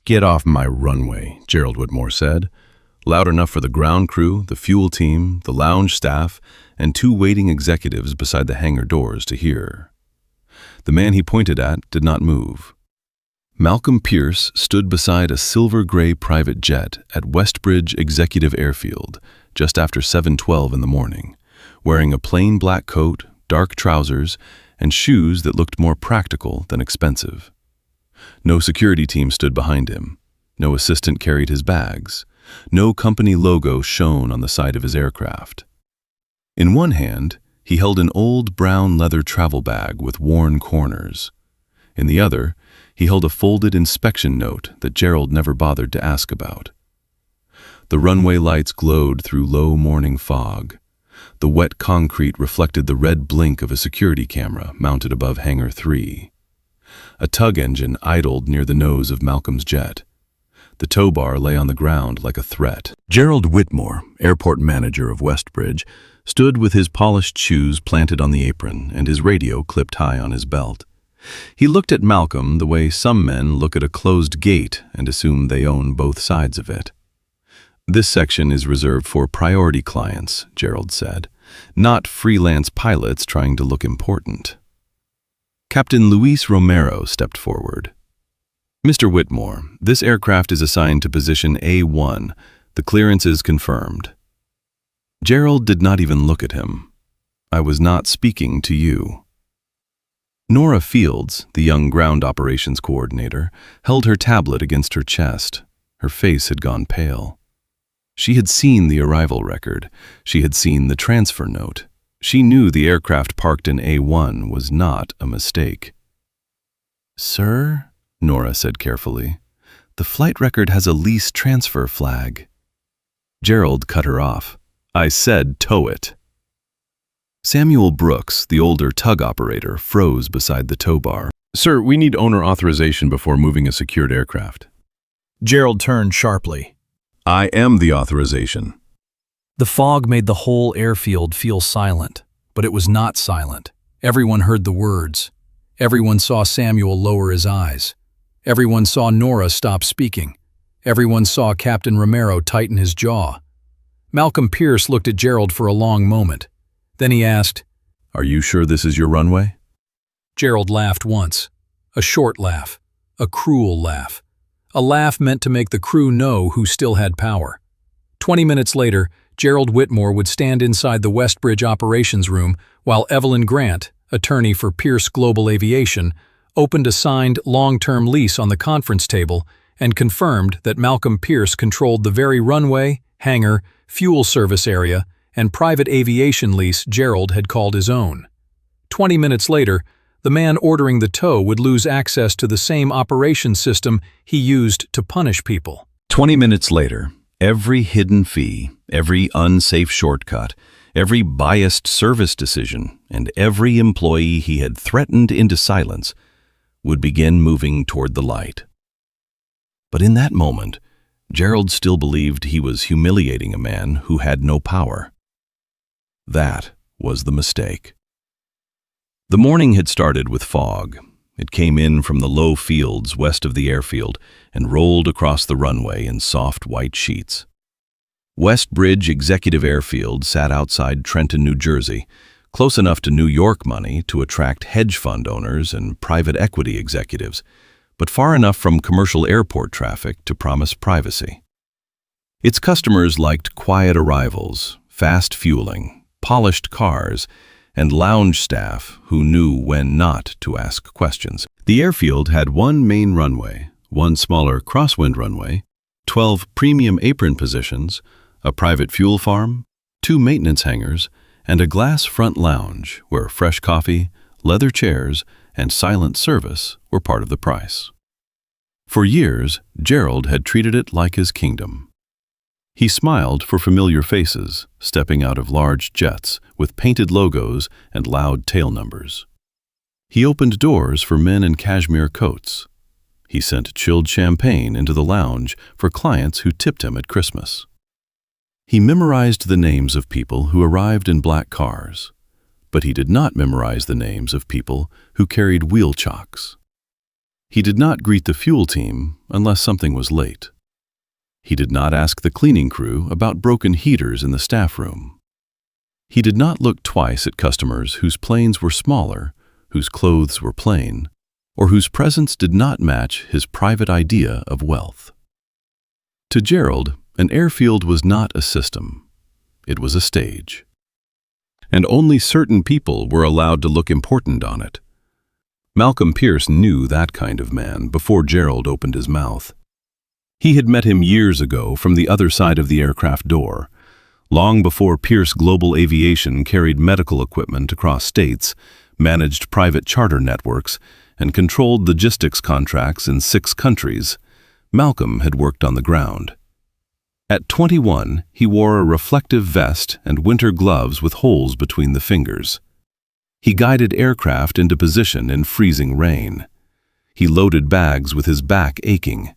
"Get off my runway," Gerald Whitmore said, loud enough for the ground crew, the fuel team, the lounge staff, and two waiting executives beside the hangar doors to hear. The man he pointed at did not move. Malcolm Pierce stood beside a silver-gray private jet at Westbridge Executive Airfield just after 7:12 in the morning, wearing a plain black coat, dark trousers, and shoes that looked more practical than expensive. No security team stood behind him. No assistant carried his bags. No company logo shone on the side of his aircraft. In one hand, he held an old brown leather travel bag with worn corners. In the other, he held a folded inspection note that Gerald never bothered to ask about. The runway lights glowed through low morning fog. The wet concrete reflected the red blink of a security camera mounted above Hangar 3. A tug engine idled near the nose of Malcolm's jet. The tow bar lay on the ground like a threat. Gerald Whitmore, airport manager of Westbridge, stood with his polished shoes planted on the apron and his radio clipped high on his belt. He looked at Malcolm the way some men look at a closed gate and assume they own both sides of it. "This section is reserved for priority clients," Gerald said, "not freelance pilots trying to look important." Captain Luis Romero stepped forward. "Mr. Whitmore, this aircraft is assigned to position A1. The clearance is confirmed." Gerald did not even look at him. "I was not speaking to you." Nora Fields, the young ground operations coordinator, held her tablet against her chest. Her face had gone pale. She had seen the arrival record. She had seen the transfer note. She knew the aircraft parked in A1 was not a mistake. "Sir," Nora said carefully, "the flight record has a lease transfer flag." Gerald cut her off. "I said tow it." Samuel Brooks, the older tug operator, froze beside the tow bar. "Sir, we need owner authorization before moving a secured aircraft." Gerald turned sharply. "I am the authorization." The fog made the whole airfield feel silent, but it was not silent. Everyone heard the words. Everyone saw Samuel lower his eyes. Everyone saw Nora stop speaking. Everyone saw Captain Romero tighten his jaw. Malcolm Pierce looked at Gerald for a long moment. Then he asked, "Are you sure this is your runway?" Gerald laughed once. A short laugh. A cruel laugh. A laugh meant to make the crew know who still had power. 20 minutes later, Gerald Whitmore would stand inside the Westbridge operations room while Evelyn Grant, attorney for Pierce Global Aviation, opened a signed long-term lease on the conference table and confirmed that Malcolm Pierce controlled the very runway, hangar, fuel service area, and private aviation lease Gerald had called his own. 20 minutes later, the man ordering the tow would lose access to the same operation system he used to punish people. 20 minutes later, every hidden fee, every unsafe shortcut, every biased service decision, and every employee he had threatened into silence would begin moving toward the light. But in that moment, Gerald still believed he was humiliating a man who had no power. That was the mistake. The morning had started with fog. It came in from the low fields west of the airfield and rolled across the runway in soft white sheets. Westbridge Executive Airfield sat outside Trenton, New Jersey, close enough to New York money to attract hedge fund owners and private equity executives, but far enough from commercial airport traffic to promise privacy. Its customers liked quiet arrivals, fast fueling, polished cars, and lounge staff who knew when not to ask questions. The airfield had one main runway, one smaller crosswind runway, 12 premium apron positions, a private fuel farm, 2 maintenance hangars, and a glass front lounge where fresh coffee, leather chairs, and silent service were part of the price. For years, Gerald had treated it like his kingdom. He smiled for familiar faces, stepping out of large jets with painted logos and loud tail numbers. He opened doors for men in cashmere coats. He sent chilled champagne into the lounge for clients who tipped him at Christmas. He memorized the names of people who arrived in black cars, but he did not memorize the names of people who carried wheel chocks. He did not greet the fuel team unless something was late. He did not ask the cleaning crew about broken heaters in the staff room. He did not look twice at customers whose planes were smaller, whose clothes were plain, or whose presence did not match his private idea of wealth. To Gerald, an airfield was not a system. It was a stage. And only certain people were allowed to look important on it. Malcolm Pierce knew that kind of man before Gerald opened his mouth. He had met him years ago from the other side of the aircraft door, long before Pierce Global Aviation carried medical equipment across states, managed private charter networks, and controlled logistics contracts in 6 countries. Malcolm had worked on the ground. At 21, he wore a reflective vest and winter gloves with holes between the fingers. He guided aircraft into position in freezing rain. He loaded bags with his back aching.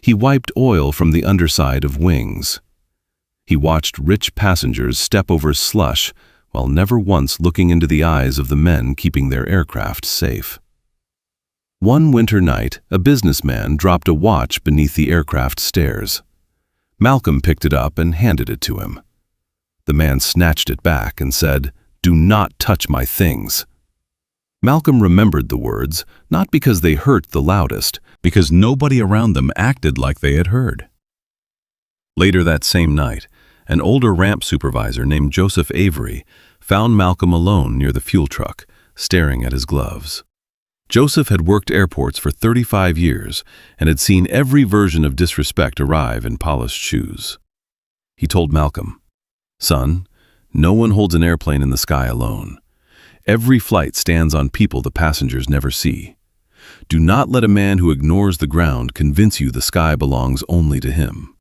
He wiped oil from the underside of wings. He watched rich passengers step over slush while never once looking into the eyes of the men keeping their aircraft safe. One winter night, a businessman dropped a watch beneath the aircraft stairs. Malcolm picked it up and handed it to him. The man snatched it back and said, "Do not touch my things." Malcolm remembered the words, not because they hurt the loudest, because nobody around them acted like they had heard. Later that same night, an older ramp supervisor named Joseph Avery found Malcolm alone near the fuel truck, staring at his gloves. Joseph had worked airports for 35 years and had seen every version of disrespect arrive in polished shoes. He told Malcolm, "Son, no one holds an airplane in the sky alone. Every flight stands on people the passengers never see. Do not let a man who ignores the ground convince you the sky belongs only to him."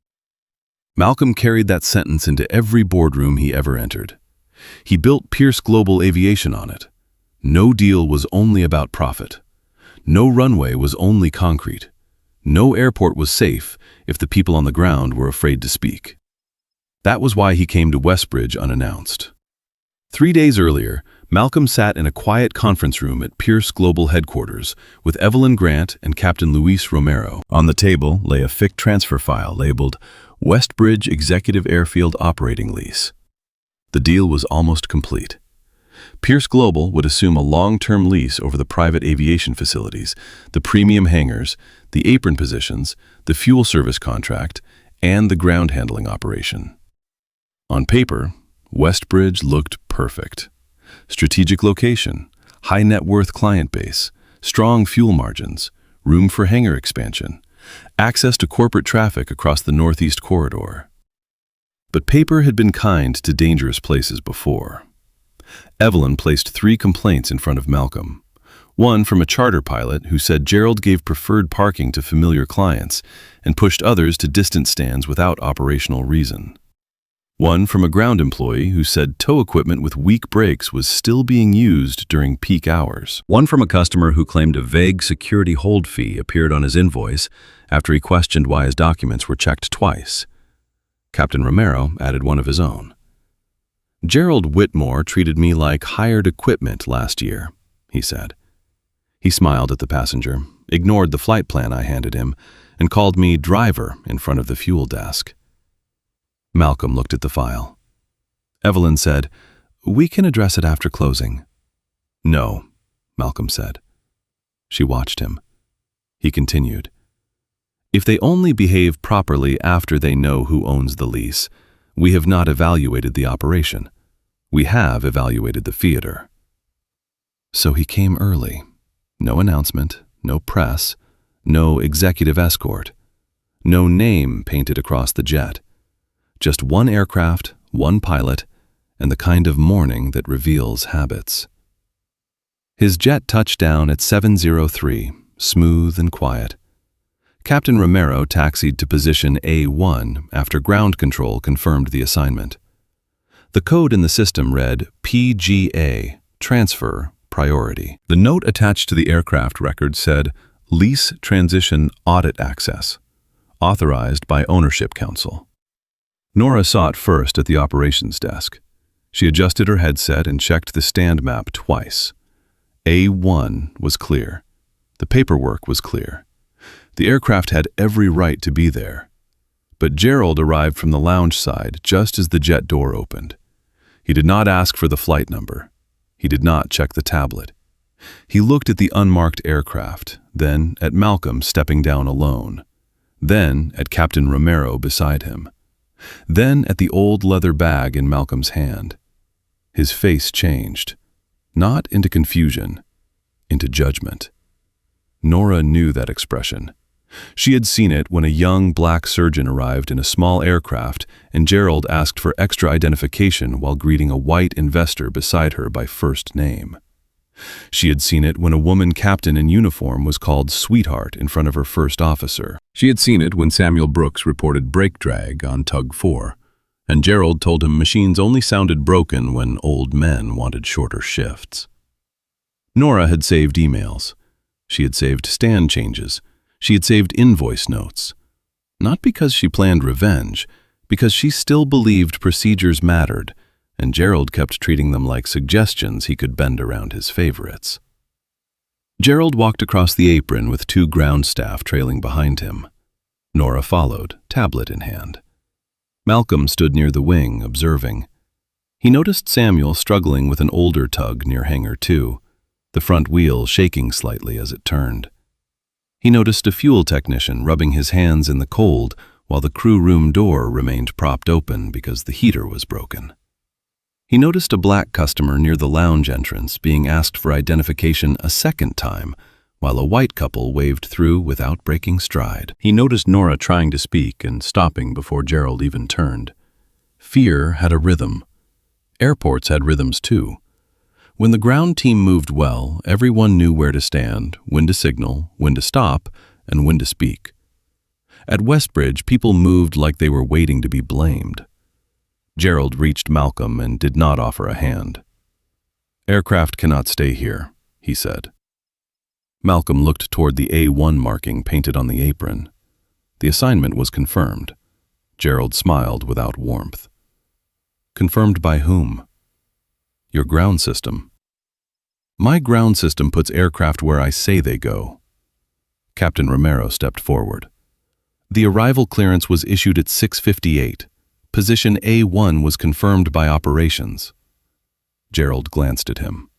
Malcolm carried that sentence into every boardroom he ever entered. He built Pierce Global Aviation on it. No deal was only about profit. No runway was only concrete. No airport was safe if the people on the ground were afraid to speak. That was why he came to Westbridge unannounced. 3 days earlier, Malcolm sat in a quiet conference room at Pierce Global headquarters with Evelyn Grant and Captain Luis Romero. On the table lay a FIC transfer file labeled Westbridge Executive Airfield Operating Lease. The deal was almost complete. Pierce Global would assume a long-term lease over the private aviation facilities, the premium hangars, the apron positions, the fuel service contract, and the ground handling operation. On paper, Westbridge looked perfect. Strategic location, high net worth client base, strong fuel margins, room for hangar expansion, access to corporate traffic across the Northeast Corridor. But paper had been kind to dangerous places before. Evelyn placed 3 complaints in front of Malcolm. One from a charter pilot who said Gerald gave preferred parking to familiar clients and pushed others to distant stands without operational reason. One from a ground employee who said tow equipment with weak brakes was still being used during peak hours. One from a customer who claimed a vague security hold fee appeared on his invoice after he questioned why his documents were checked twice. Captain Romero added one of his own. "Gerald Whitmore treated me like hired equipment last year," he said. He smiled at the passenger, ignored the flight plan I handed him, and called me driver in front of the fuel desk. Malcolm looked at the file. Evelyn said, "We can address it after closing." "No," Malcolm said. She watched him. He continued, "If they only behave properly after they know who owns the lease, we have not evaluated the operation. We have evaluated the theater." So he came early. No announcement, no press, no executive escort, no name painted across the jet. Just one aircraft, one pilot, and the kind of mourning that reveals habits. His jet touched down at 703, smooth and quiet. Captain Romero taxied to position A1 after ground control confirmed the assignment. The code in the system read PGA, Transfer Priority. The note attached to the aircraft record said, Lease Transition Audit Access, authorized by Ownership Council. Nora saw it first at the operations desk. She adjusted her headset and checked the stand map twice. A1 was clear. The paperwork was clear. The aircraft had every right to be there. But Gerald arrived from the lounge side just as the jet door opened. He did not ask for the flight number. He did not check the tablet. He looked at the unmarked aircraft, then at Malcolm stepping down alone, then at Captain Romero beside him, then at the old leather bag in Malcolm's hand. His face changed, not into confusion, into judgment. Nora knew that expression. She had seen it when a young black surgeon arrived in a small aircraft and Gerald asked for extra identification while greeting a white investor beside her by first name. She had seen it when a woman captain in uniform was called sweetheart in front of her first officer. She had seen it when Samuel Brooks reported brake drag on Tug 4, and Gerald told him machines only sounded broken when old men wanted shorter shifts. Nora had saved emails. She had saved stand changes. She had saved invoice notes. Not because she planned revenge, because she still believed procedures mattered, and Gerald kept treating them like suggestions he could bend around his favorites. Gerald walked across the apron with 2 ground staff trailing behind him. Nora followed, tablet in hand. Malcolm stood near the wing, observing. He noticed Samuel struggling with an older tug near Hangar 2, the front wheel shaking slightly as it turned. He noticed a fuel technician rubbing his hands in the cold while the crew room door remained propped open because the heater was broken. He noticed a black customer near the lounge entrance being asked for identification a second time, while a white couple waved through without breaking stride. He noticed Nora trying to speak and stopping before Gerald even turned. Fear had a rhythm. Airports had rhythms too. When the ground team moved well, everyone knew where to stand, when to signal, when to stop, and when to speak. At Westbridge, people moved like they were waiting to be blamed. Gerald reached Malcolm and did not offer a hand. "Aircraft cannot stay here," he said. Malcolm looked toward the A1 marking painted on the apron. The assignment was confirmed. Gerald smiled without warmth. "Confirmed by whom?" "Your ground system." "My ground system puts aircraft where I say they go." Captain Romero stepped forward. "The arrival clearance was issued at 6:58. Position A1 was confirmed by operations." Gerald glanced at him.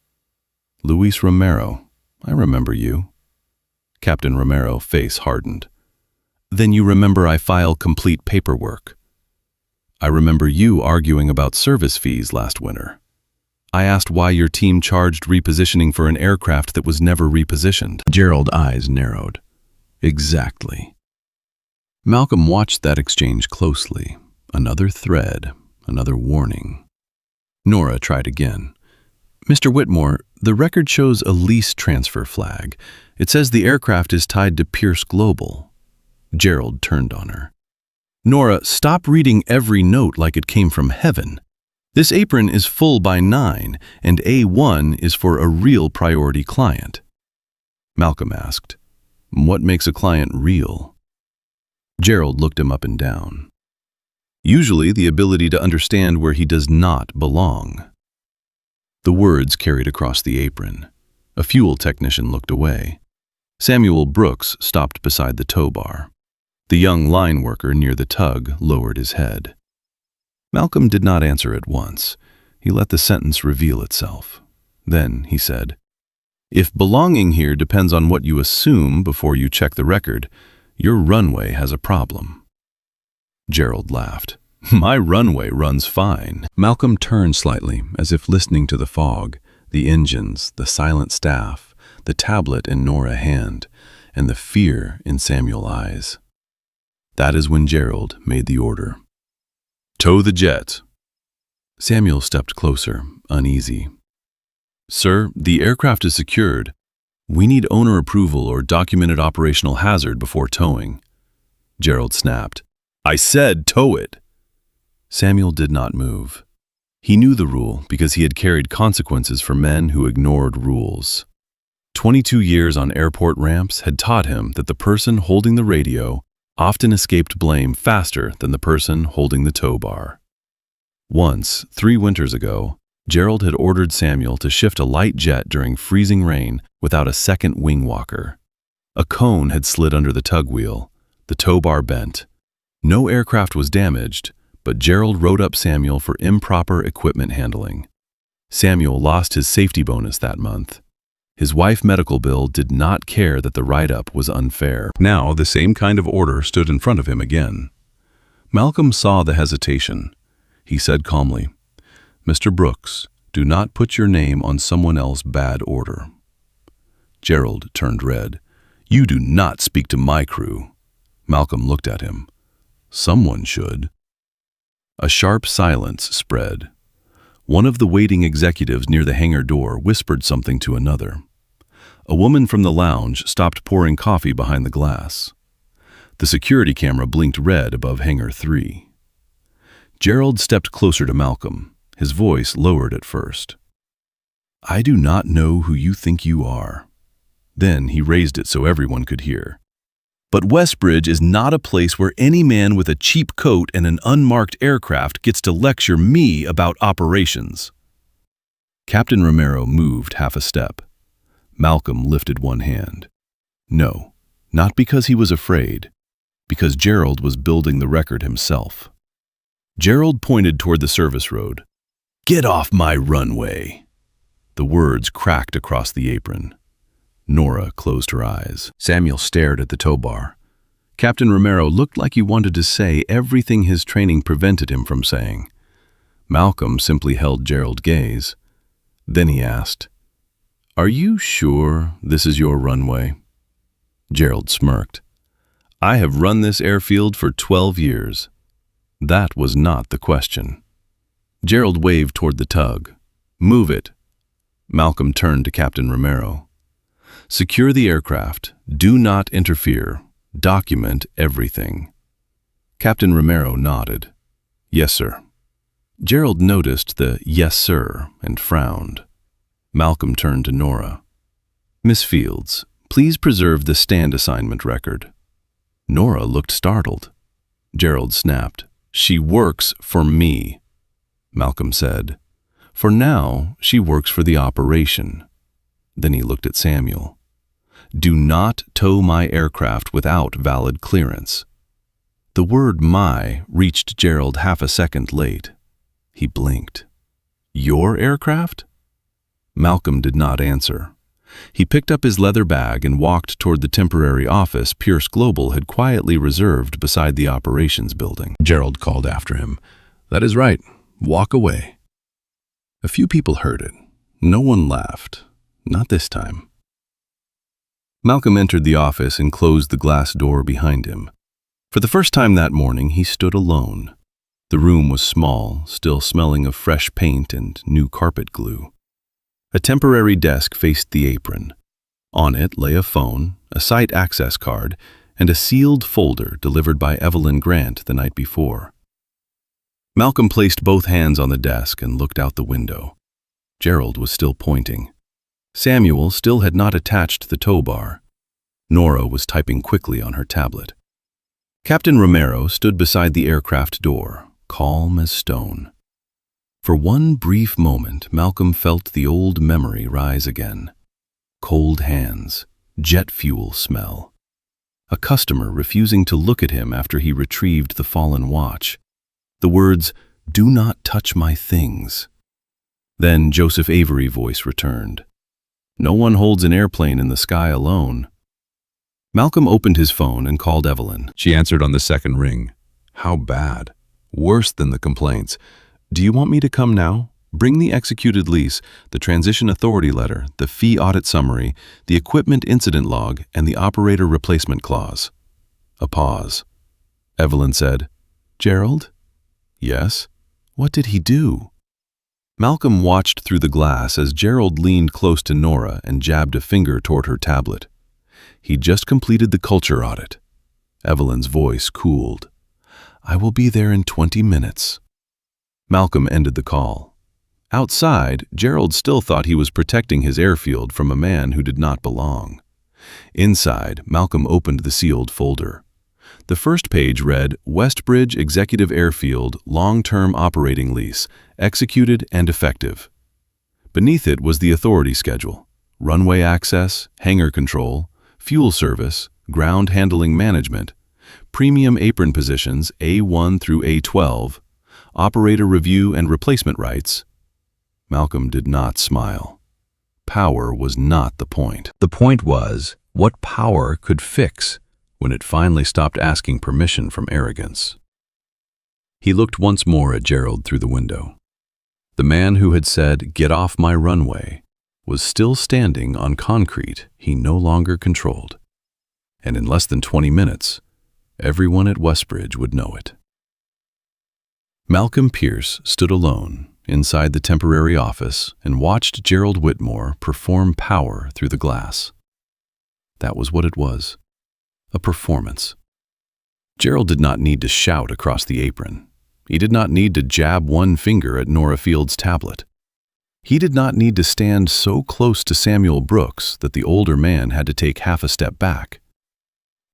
"Luis Romero, I remember you." Captain Romero face hardened. "Then you remember I file complete paperwork." "I remember you arguing about service fees last winter. I asked why your team charged repositioning for an aircraft that was never repositioned." Gerald's eyes narrowed. "Exactly." Malcolm watched that exchange closely. Another thread, another warning. Nora tried again. "Mr. Whitmore, the record shows a lease transfer flag. It says the aircraft is tied to Pierce Global." Gerald turned on her. "Nora, stop reading every note like it came from heaven. This apron is full by 9, and A1 is for a real priority client." Malcolm asked, "What makes a client real?" Gerald looked him up and down. "Usually the ability to understand where he does not belong." The words carried across the apron. A fuel technician looked away. Samuel Brooks stopped beside the tow bar. The young line worker near the tug lowered his head. Malcolm did not answer at once. He let the sentence reveal itself. Then he said, "If belonging here depends on what you assume before you check the record, your runway has a problem." Gerald laughed. "My runway runs fine." Malcolm turned slightly, as if listening to the fog, the engines, the silent staff, the tablet in Nora's hand, and the fear in Samuel's eyes. That is when Gerald made the order. "Tow the jet." Samuel stepped closer, uneasy. "Sir, the aircraft is secured. We need owner approval or documented operational hazard before towing." Gerald snapped. "I said tow it." Samuel did not move. He knew the rule because he had carried consequences for men who ignored rules. 22 years on airport ramps had taught him that the person holding the radio often escaped blame faster than the person holding the tow bar. Once, 3 winters ago, Gerald had ordered Samuel to shift a light jet during freezing rain without a second wing walker. A cone had slid under the tug wheel, the tow bar bent. No aircraft was damaged, but Gerald wrote up Samuel for improper equipment handling. Samuel lost his safety bonus that month. His wife's medical bill did not care that the write-up was unfair. Now the same kind of order stood in front of him again. Malcolm saw the hesitation. He said calmly, "Mr. Brooks, do not put your name on someone else's bad order." Gerald turned red. "You do not speak to my crew." Malcolm looked at him. "Someone should." A sharp silence spread. One of the waiting executives near the hangar door whispered something to another. A woman from the lounge stopped pouring coffee behind the glass. The security camera blinked red above Hangar 3. Gerald stepped closer to Malcolm, his voice lowered at first. "I do not know who you think you are." Then he raised it so everyone could hear. "But Westbridge is not a place where any man with a cheap coat and an unmarked aircraft gets to lecture me about operations." Captain Romero moved half a step. Malcolm lifted one hand. No, not because he was afraid, because Gerald was building the record himself. Gerald pointed toward the service road. "Get off my runway." The words cracked across the apron. Nora closed her eyes. Samuel stared at the tow bar. Captain Romero looked like he wanted to say everything his training prevented him from saying. Malcolm simply held Gerald's gaze. Then he asked, "Are you sure this is your runway?" Gerald smirked. "I have run this airfield for 12 years. That was not the question." Gerald waved toward the tug. "Move it." Malcolm turned to Captain Romero. "Secure the aircraft. Do not interfere. Document everything." Captain Romero nodded. "Yes, sir." Gerald noticed the "yes, sir" and frowned. Malcolm turned to Nora. "Miss Fields, please preserve the stand assignment record." Nora looked startled. Gerald snapped. "She works for me." Malcolm said, "For now, she works for the operation." Then he looked at Samuel. "Do not tow my aircraft without valid clearance." The word "my" reached Gerald half a second late. He blinked. "Your aircraft?" Malcolm did not answer. He picked up his leather bag and walked toward the temporary office Pierce Global had quietly reserved beside the operations building. Gerald called after him, "That is right. Walk away." A few people heard it. No one laughed. Not this time. Malcolm entered the office and closed the glass door behind him. For the first time that morning, he stood alone. The room was small, still smelling of fresh paint and new carpet glue. A temporary desk faced the apron. On it lay a phone, a site access card, and a sealed folder delivered by Evelyn Grant the night before. Malcolm placed both hands on the desk and looked out the window. Gerald was still pointing. Samuel still had not attached the tow bar. Nora was typing quickly on her tablet. Captain Romero stood beside the aircraft door, calm as stone. For one brief moment, Malcolm felt the old memory rise again. Cold hands, jet fuel smell. A customer refusing to look at him after he retrieved the fallen watch. The words, "Do not touch my things." Then Joseph Avery's voice returned. "No one holds an airplane in the sky alone." Malcolm opened his phone and called Evelyn. She answered on the second ring. "How bad?" "Worse than the complaints. Do you want me to come now? Bring the executed lease, the transition authority letter, the fee audit summary, the equipment incident log, and the operator replacement clause." A pause. Evelyn said, "Gerald?" "Yes." "What did he do?" Malcolm watched through the glass as Gerald leaned close to Nora and jabbed a finger toward her tablet. He'd just completed the culture audit. Evelyn's voice cooled. "I will be there in 20 minutes. Malcolm ended the call. Outside, Gerald still thought he was protecting his airfield from a man who did not belong. Inside, Malcolm opened the sealed folder. The first page read, "Westbridge Executive Airfield Long-Term Operating Lease, Executed and Effective." Beneath it was the authority schedule: runway access, hangar control, fuel service, ground handling management, premium apron positions A1 through A12, operator review and replacement rights. Malcolm did not smile. Power was not the point. The point was what power could fix when it finally stopped asking permission from arrogance. He looked once more at Gerald through the window. The man who had said, "Get off my runway," was still standing on concrete he no longer controlled. And in less than 20 minutes, everyone at Westbridge would know it. Malcolm Pierce stood alone inside the temporary office and watched Gerald Whitmore perform power through the glass. That was what it was, a performance. Gerald did not need to shout across the apron. He did not need to jab one finger at Nora Field's tablet. He did not need to stand so close to Samuel Brooks that the older man had to take half a step back.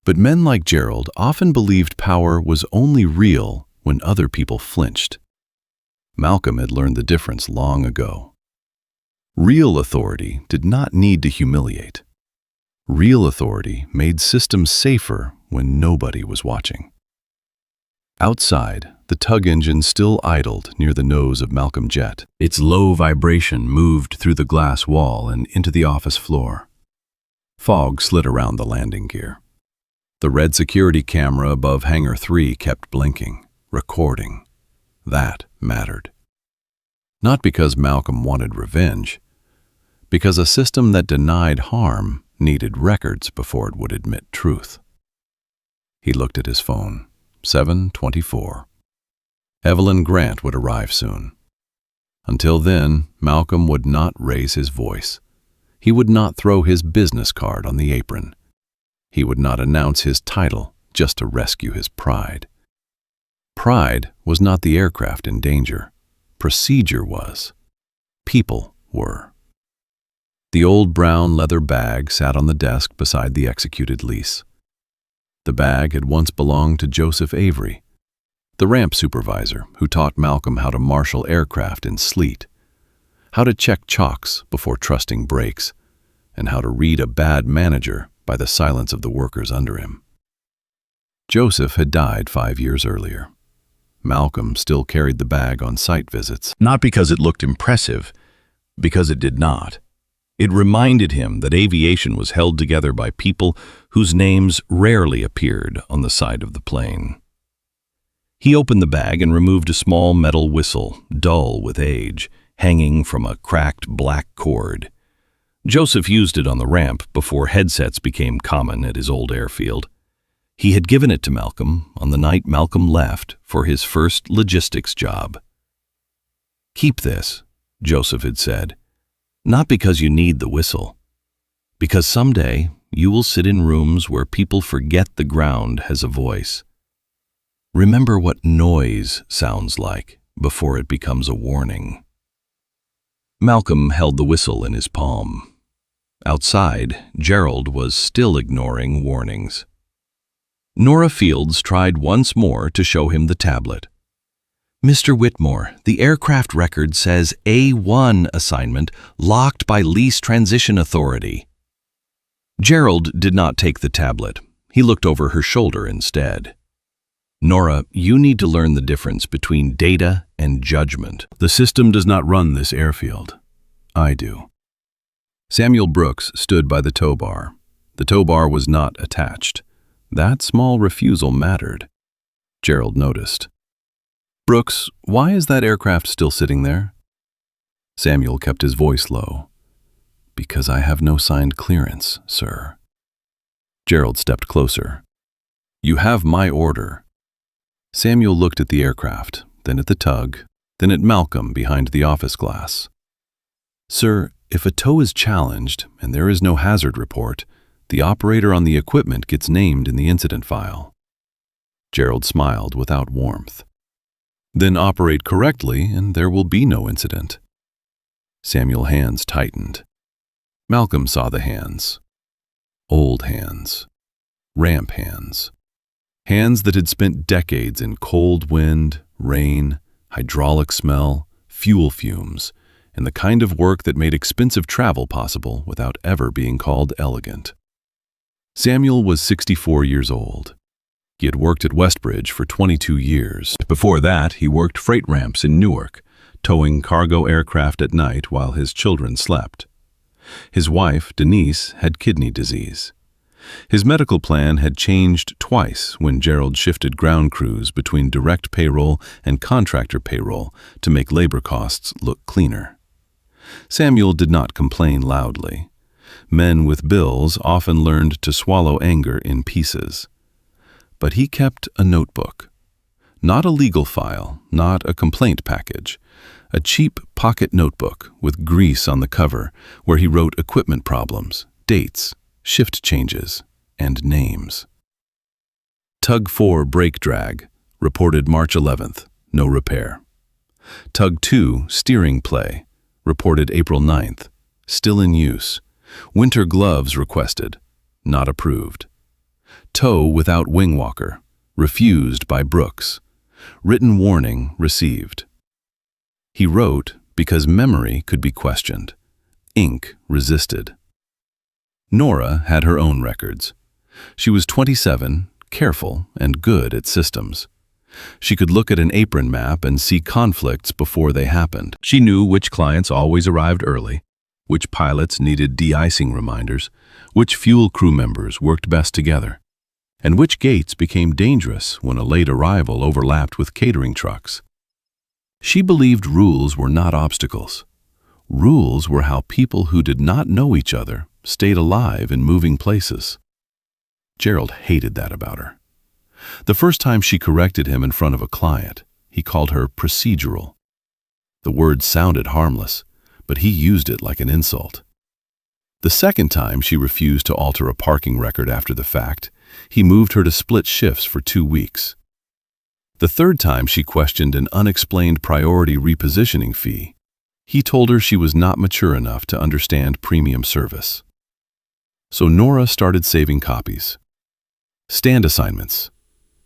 But men like Gerald often believed power was only real when other people flinched. Malcolm had learned the difference long ago. Real authority did not need to humiliate. Real authority made systems safer when nobody was watching. Outside, the tug engine still idled near the nose of Malcolm Jet. Its low vibration moved through the glass wall and into the office floor. Fog slid around the landing gear. The red security camera above Hangar 3 kept blinking, recording. That mattered. Not because Malcolm wanted revenge, because a system that denied harm needed records before it would admit truth. He looked at his phone. 7:24. Evelyn Grant would arrive soon. Until then, Malcolm would not raise his voice. He would not throw his business card on the apron. He would not announce his title just to rescue his pride. Pride was not the aircraft in danger. Procedure was. People were. The old brown leather bag sat on the desk beside the executed lease. The bag had once belonged to Joseph Avery, the ramp supervisor who taught Malcolm how to marshal aircraft in sleet, how to check chocks before trusting brakes, and how to read a bad manager by the silence of the workers under him. Joseph had died 5 years earlier. Malcolm still carried the bag on site visits, not because it looked impressive, because it did not. It reminded him that aviation was held together by people whose names rarely appeared on the side of the plane. He opened the bag and removed a small metal whistle, dull with age, hanging from a cracked black cord. Joseph used it on the ramp before headsets became common at his old airfield. He had given it to Malcolm on the night Malcolm left for his first logistics job. "Keep this," Joseph had said. "Not because you need the whistle, because someday you will sit in rooms where people forget the ground has a voice. Remember what noise sounds like before it becomes a warning." Malcolm held the whistle in his palm. Outside, Gerald was still ignoring warnings. Nora Fields tried once more to show him the tablet. "Mr. Whitmore, the aircraft record says A1 assignment locked by Lease Transition Authority." Gerald did not take the tablet. He looked over her shoulder instead. "Nora, you need to learn the difference between data and judgment. The system does not run this airfield. I do." Samuel Brooks stood by the tow bar. The tow bar was not attached. That small refusal mattered. Gerald noticed. "Brooks, why is that aircraft still sitting there?" Samuel kept his voice low. "Because I have no signed clearance, sir." Gerald stepped closer. "You have my order." Samuel looked at the aircraft, then at the tug, then at Malcolm behind the office glass. "Sir, if a tow is challenged and there is no hazard report, the operator on the equipment gets named in the incident file." Gerald smiled without warmth. "Then operate correctly and there will be no incident." Samuel's hands tightened. Malcolm saw the hands. Old hands. Ramp hands. Hands that had spent decades in cold wind, rain, hydraulic smell, fuel fumes, and the kind of work that made expensive travel possible without ever being called elegant. Samuel was 64 years old. He had worked at Westbridge for 22 years. Before that, he worked freight ramps in Newark, towing cargo aircraft at night while his children slept. His wife, Denise, had kidney disease. His medical plan had changed twice when Gerald shifted ground crews between direct payroll and contractor payroll to make labor costs look cleaner. Samuel did not complain loudly. Men with bills often learned to swallow anger in pieces. But he kept a notebook. Not a legal file, not a complaint package. A cheap pocket notebook with grease on the cover where he wrote equipment problems, dates, shift changes, and names. Tug 4 brake drag, reported March 11th, no repair. Tug 2 steering play, reported April 9th, still in use. Winter gloves requested, not approved. Tow without wing walker, refused by Brooks. Written warning received. He wrote because memory could be questioned. Ink resisted. Nora had her own records. She was 27, careful, and good at systems. She could look at an apron map and see conflicts before they happened. She knew which clients always arrived early, which pilots needed de-icing reminders, which fuel crew members worked best together, and which gates became dangerous when a late arrival overlapped with catering trucks. She believed rules were not obstacles. Rules were how people who did not know each other stayed alive in moving places. Gerald hated that about her. The first time she corrected him in front of a client, he called her procedural. The word sounded harmless, but he used it like an insult. The second time she refused to alter a parking record after the fact, he moved her to split shifts for 2 weeks. The third time she questioned an unexplained priority repositioning fee, he told her she was not mature enough to understand premium service. So Nora started saving copies. Stand assignments,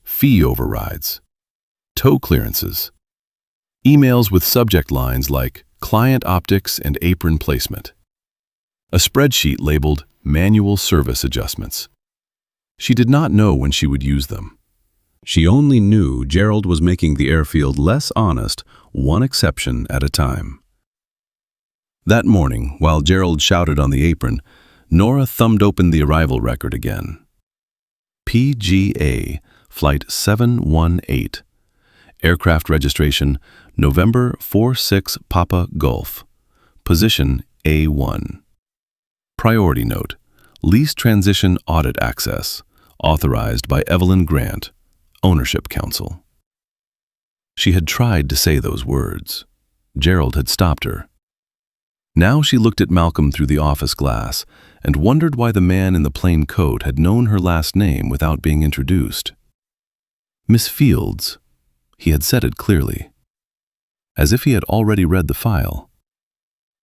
fee overrides, tow clearances, emails with subject lines like client optics and apron placement, a spreadsheet labeled manual service adjustments. She did not know when she would use them. She only knew Gerald was making the airfield less honest, one exception at a time. That morning, while Gerald shouted on the apron, Nora thumbed open the arrival record again. PGA, Flight 718. Aircraft registration, November 46 Papa Golf. Position A1. Priority note, lease transition audit access, authorized by Evelyn Grant, Ownership Council. She had tried to say those words. Gerald had stopped her. Now she looked at Malcolm through the office glass and wondered why the man in the plain coat had known her last name without being introduced. Miss Fields. He had said it clearly, as if he had already read the file.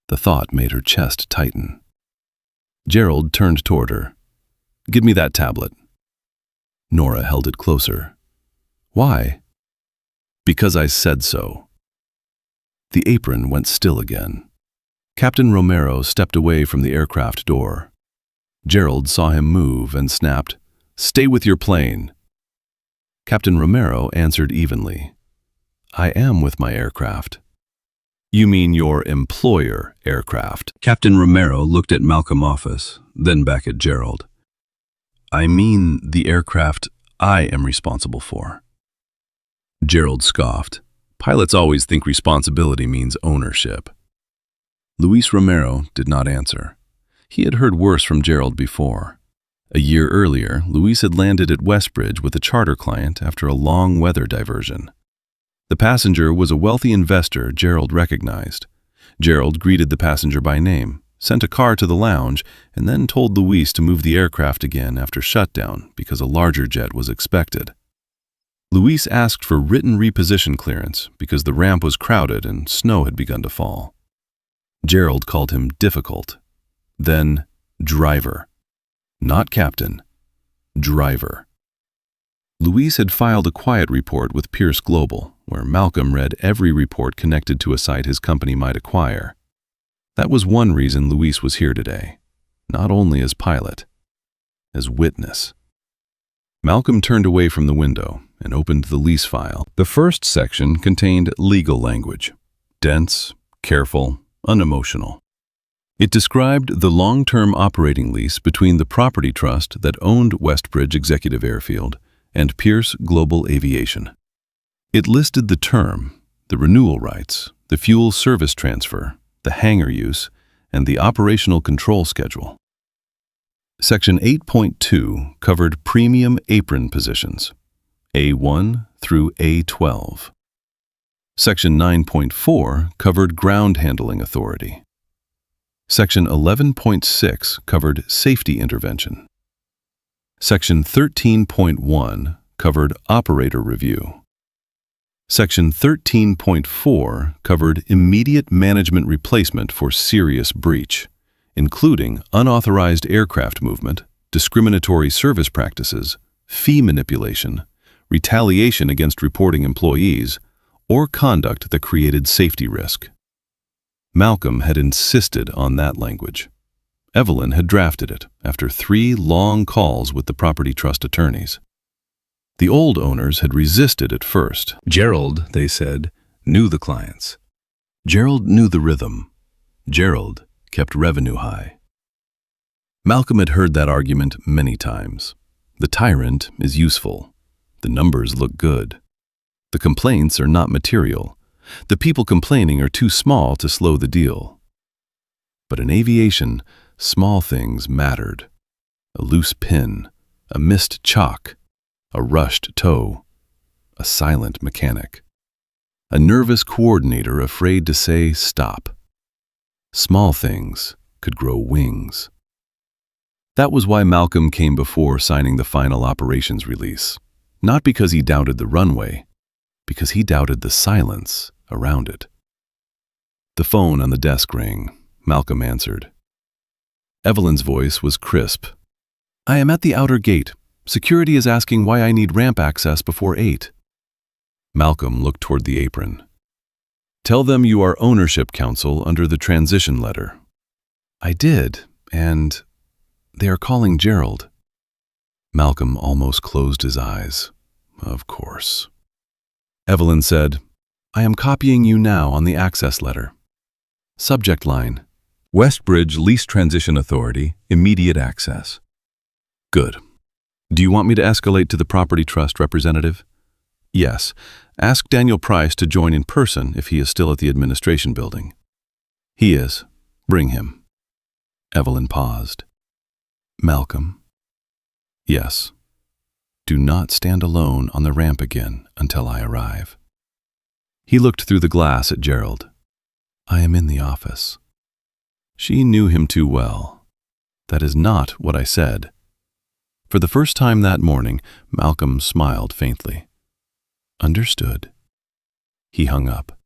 The thought made her chest tighten. Gerald turned toward her. "Give me that tablet." Nora held it closer. "Why?" "Because I said so." The apron went still again. Captain Romero stepped away from the aircraft door. Gerald saw him move and snapped, "Stay with your plane." Captain Romero answered evenly, "I am with my aircraft." "You mean your employer aircraft?" Captain Romero looked at Malcolm's office, then back at Gerald. "I mean the aircraft I am responsible for." Gerald scoffed. Pilots always think responsibility means ownership. Luis Romero did not answer. He had heard worse from Gerald before. A year earlier, Luis had landed at Westbridge with a charter client after a long weather diversion. The passenger was a wealthy investor Gerald recognized. Gerald greeted the passenger by name, sent a car to the lounge, and then told Luis to move the aircraft again after shutdown because a larger jet was expected. Luis asked for written reposition clearance because the ramp was crowded and snow had begun to fall. Gerald called him difficult, then driver. Not captain, driver. Luis had filed a quiet report with Pierce Global, where Malcolm read every report connected to a site his company might acquire. That was one reason Luis was here today, not only as pilot. as witness. Malcolm turned away from the window and opened the lease file. The first section contained legal language, dense, careful, unemotional. It described the long-term operating lease between the property trust that owned Westbridge Executive Airfield and Pierce Global Aviation. It listed the term, the renewal rights, the fuel service transfer, the hangar use, and the operational control schedule. Section 8.2 covered premium apron positions, A1 through A12. Section 9.4 covered ground handling authority. Section 11.6 covered safety intervention. Section 13.1 covered operator review. Section 13.4 covered immediate management replacement for serious breach, including unauthorized aircraft movement, discriminatory service practices, fee manipulation, retaliation against reporting employees, or conduct that created safety risk. Malcolm had insisted on that language. Evelyn had drafted it after 3 long calls with the property trust attorneys. The old owners had resisted at first. Gerald, they said, knew the clients. Gerald knew the rhythm. Gerald kept revenue high. Malcolm had heard that argument many times. The tyrant is useful. The numbers look good. The complaints are not material. The people complaining are too small to slow the deal. But in aviation, small things mattered. A loose pin, a missed chalk, a rushed toe, a silent mechanic, a nervous coordinator afraid to say stop. Small things could grow wings. That was why Malcolm came before signing the final operations release, not because he doubted the runway, because he doubted the silence around it. The phone on the desk rang. Malcolm answered. Evelyn's voice was crisp. "I am at the outer gate. Security is asking why I need ramp access before 8. Malcolm looked toward the apron. "Tell them you are ownership counsel under the transition letter." "I did, and they are calling Gerald." Malcolm almost closed his eyes. Of course. Evelyn said, "I am copying you now on the access letter. Subject line, Westbridge Lease Transition Authority, immediate access." "Good. Do you want me to escalate to the property trust representative?" "Yes. Ask Daniel Price to join in person if he is still at the administration building." "He is. Bring him." Evelyn paused. "Malcolm?" "Yes. Do not stand alone on the ramp again until I arrive." He looked through the glass at Gerald. "I am in the office." She knew him too well. "That is not what I said." For the first time that morning, Malcolm smiled faintly. "Understood." He hung up.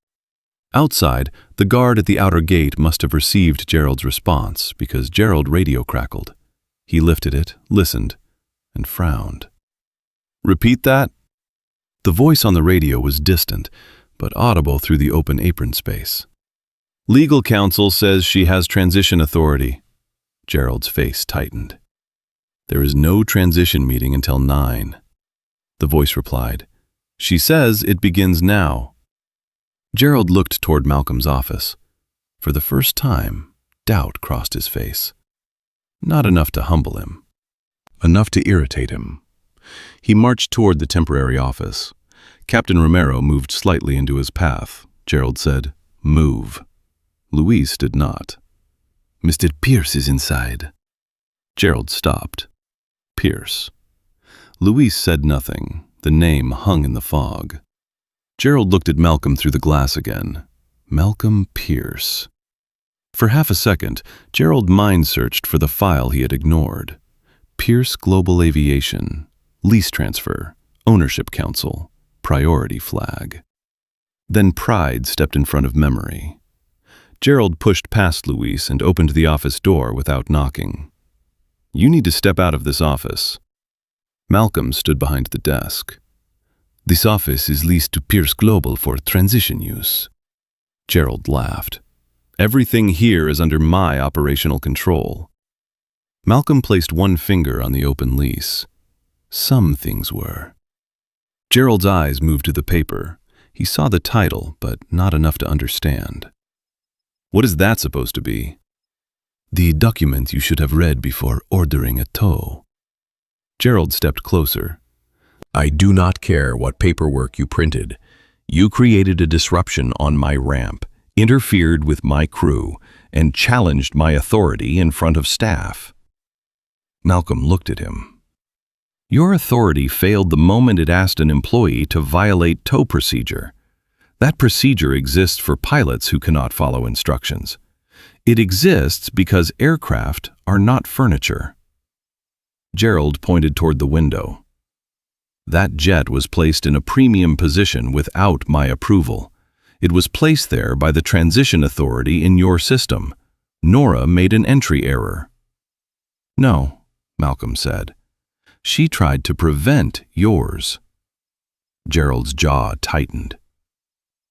Outside, the guard at the outer gate must have received Gerald's response because Gerald radio crackled. He lifted it, listened, and frowned. "Repeat that?" The voice on the radio was distant, but audible through the open apron space. "Legal counsel says she has transition authority." Gerald's face tightened. "There is no transition meeting until 9. The voice replied, "She says it begins now." Gerald looked toward Malcolm's office. For the first time, doubt crossed his face. Not enough to humble him. Enough to irritate him. He marched toward the temporary office. Captain Romero moved slightly into his path. Gerald said, "Move." Louise did not. "Mr. Pierce is inside." Gerald stopped. Pierce. Louise said nothing. The name hung in the fog. Gerald looked at Malcolm through the glass again. Malcolm Pierce. For half a second, Gerald mind-searched for the file he had ignored. Pierce Global Aviation, lease transfer, ownership council, priority flag. Then pride stepped in front of memory. Gerald pushed past Louise and opened the office door without knocking. "You need to step out of this office." Malcolm stood behind the desk. "This office is leased to Pierce Global for transition use." Gerald laughed. "Everything here is under my operational control." Malcolm placed one finger on the open lease. Some things were. Gerald's eyes moved to the paper. He saw the title, but not enough to understand. What is that supposed to be? The document you should have read before ordering a tow. Gerald stepped closer. I do not care what paperwork you printed. You created a disruption on my ramp, interfered with my crew, and challenged my authority in front of staff. Malcolm looked at him. Your authority failed the moment it asked an employee to violate tow procedure. That procedure exists for pilots who cannot follow instructions. It exists because aircraft are not furniture. Gerald pointed toward the window. That jet was placed in a premium position without my approval. It was placed there by the transition authority in your system. Nora made an entry error. No, Malcolm said. She tried to prevent yours. Gerald's jaw tightened.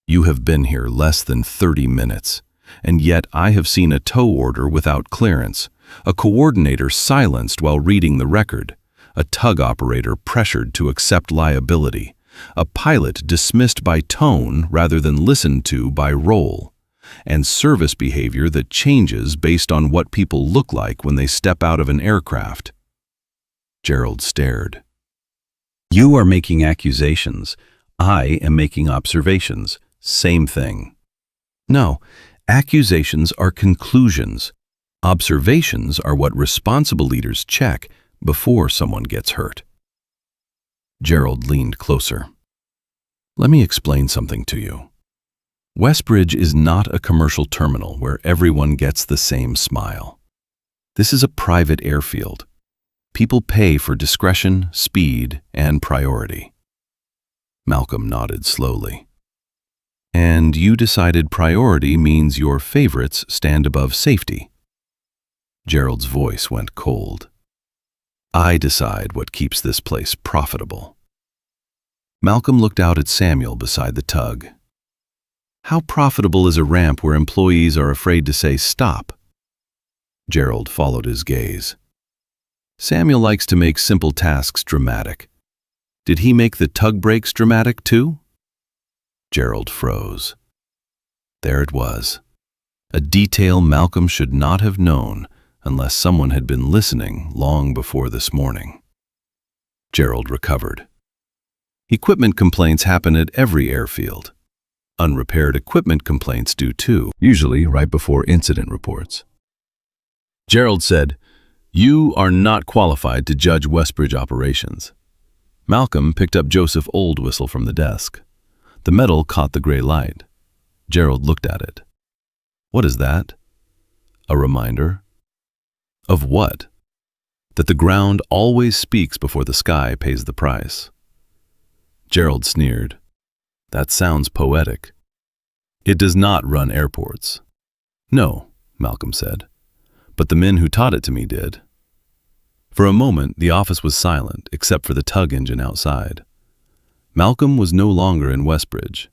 You have been here less than 30 minutes, and yet I have seen a tow order without clearance, a coordinator silenced while reading the record, a tug operator pressured to accept liability, a pilot dismissed by tone rather than listened to by role, and service behavior that changes based on what people look like when they step out of an aircraft. Gerald stared. You are making accusations. I am making observations. Same thing. No, accusations are conclusions. Observations are what responsible leaders check before someone gets hurt. Gerald leaned closer. Let me explain something to you. Westbridge is not a commercial terminal where everyone gets the same smile. This is a private airfield. People pay for discretion, speed, and priority. Malcolm nodded slowly. And you decided priority means your favorites stand above safety. Gerald's voice went cold. I decide what keeps this place profitable. Malcolm looked out at Samuel beside the tug. How profitable is a ramp where employees are afraid to say stop? Gerald followed his gaze. Samuel likes to make simple tasks dramatic. Did he make the tug brakes dramatic too? Gerald froze. There it was. A detail Malcolm should not have known unless someone had been listening long before this morning. Gerald recovered. Equipment complaints happen at every airfield. Unrepaired equipment complaints do too, usually right before incident reports. Gerald said, You are not qualified to judge Westbridge operations. Malcolm picked up Joseph Oldwhistle from the desk. The metal caught the gray light. Gerald looked at it. What is that? A reminder? Of what? That the ground always speaks before the sky pays the price. Gerald sneered. That sounds poetic. It does not run airports. No, Malcolm said. But the men who taught it to me did. For a moment, the office was silent, except for the tug engine outside. Malcolm was no longer in Westbridge.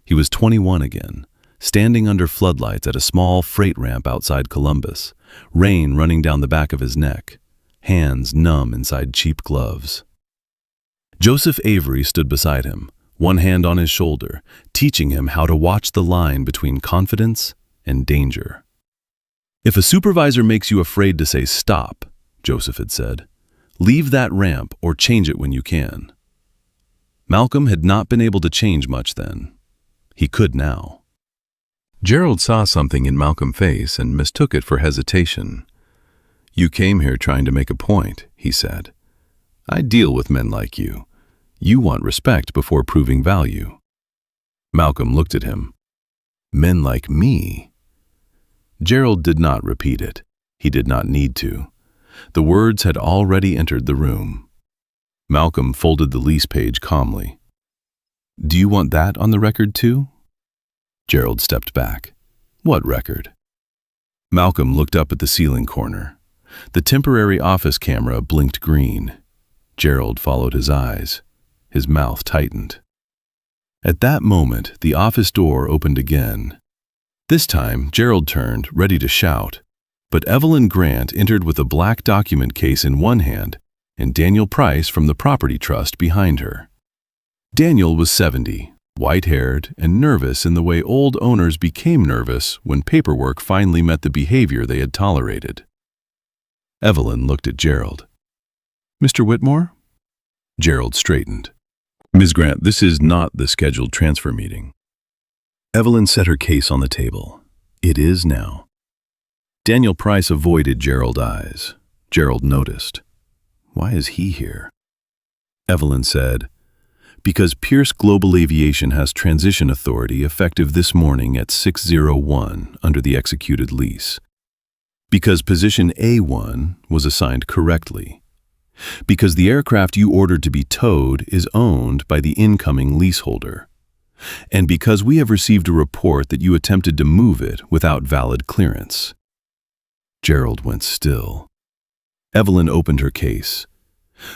He was 21 again, standing under floodlights at a small freight ramp outside Columbus, rain running down the back of his neck, hands numb inside cheap gloves. Joseph Avery stood beside him, one hand on his shoulder, teaching him how to watch the line between confidence and danger. If a supervisor makes you afraid to say stop, Joseph had said, leave that ramp or change it when you can. Malcolm had not been able to change much then. He could now. Gerald saw something in Malcolm's face and mistook it for hesitation. You came here trying to make a point, he said. I deal with men like you. You want respect before proving value. Malcolm looked at him. Men like me? Gerald did not repeat it. He did not need to. The words had already entered the room. Malcolm folded the lease page calmly. Do you want that on the record too? Gerald stepped back. What record? Malcolm looked up at the ceiling corner. The temporary office camera blinked green. Gerald followed his eyes. His mouth tightened. At that moment, the office door opened again. This time, Gerald turned, ready to shout. But Evelyn Grant entered with a black document case in one hand and Daniel Price from the property trust behind her. Daniel was 70, white-haired and nervous in the way old owners became nervous when paperwork finally met the behavior they had tolerated. Evelyn looked at Gerald. "Mr. Whitmore?" Gerald straightened. "Ms. Grant, this is not the scheduled transfer meeting." Evelyn set her case on the table. "It is now." Daniel Price avoided Gerald's eyes. Gerald noticed. "Why is he here?" Evelyn said, "Because Pierce Global Aviation has transition authority effective this morning at 6:01 under the executed lease. Because position A1 was assigned correctly. Because the aircraft you ordered to be towed is owned by the incoming leaseholder. And because we have received a report that you attempted to move it without valid clearance." Gerald went still. Evelyn opened her case.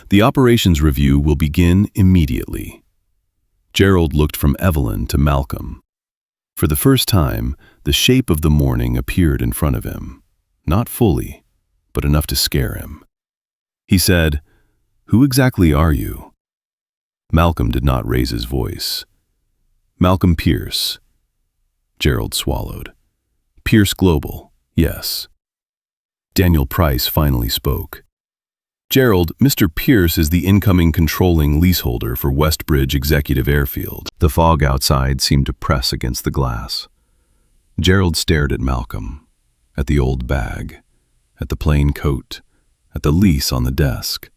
"The operations review will begin immediately." Gerald looked from Evelyn to Malcolm. For the first time, the shape of the morning appeared in front of him. Not fully, but enough to scare him. He said, "Who exactly are you?" Malcolm did not raise his voice. "Malcolm Pierce." Gerald swallowed. "Pierce Global, yes." Daniel Price finally spoke. "Gerald, Mr. Pierce is the incoming controlling leaseholder for Westbridge Executive Airfield." The fog outside seemed to press against the glass. Gerald stared at Malcolm, at the old bag, at the plain coat, at the lease on the desk,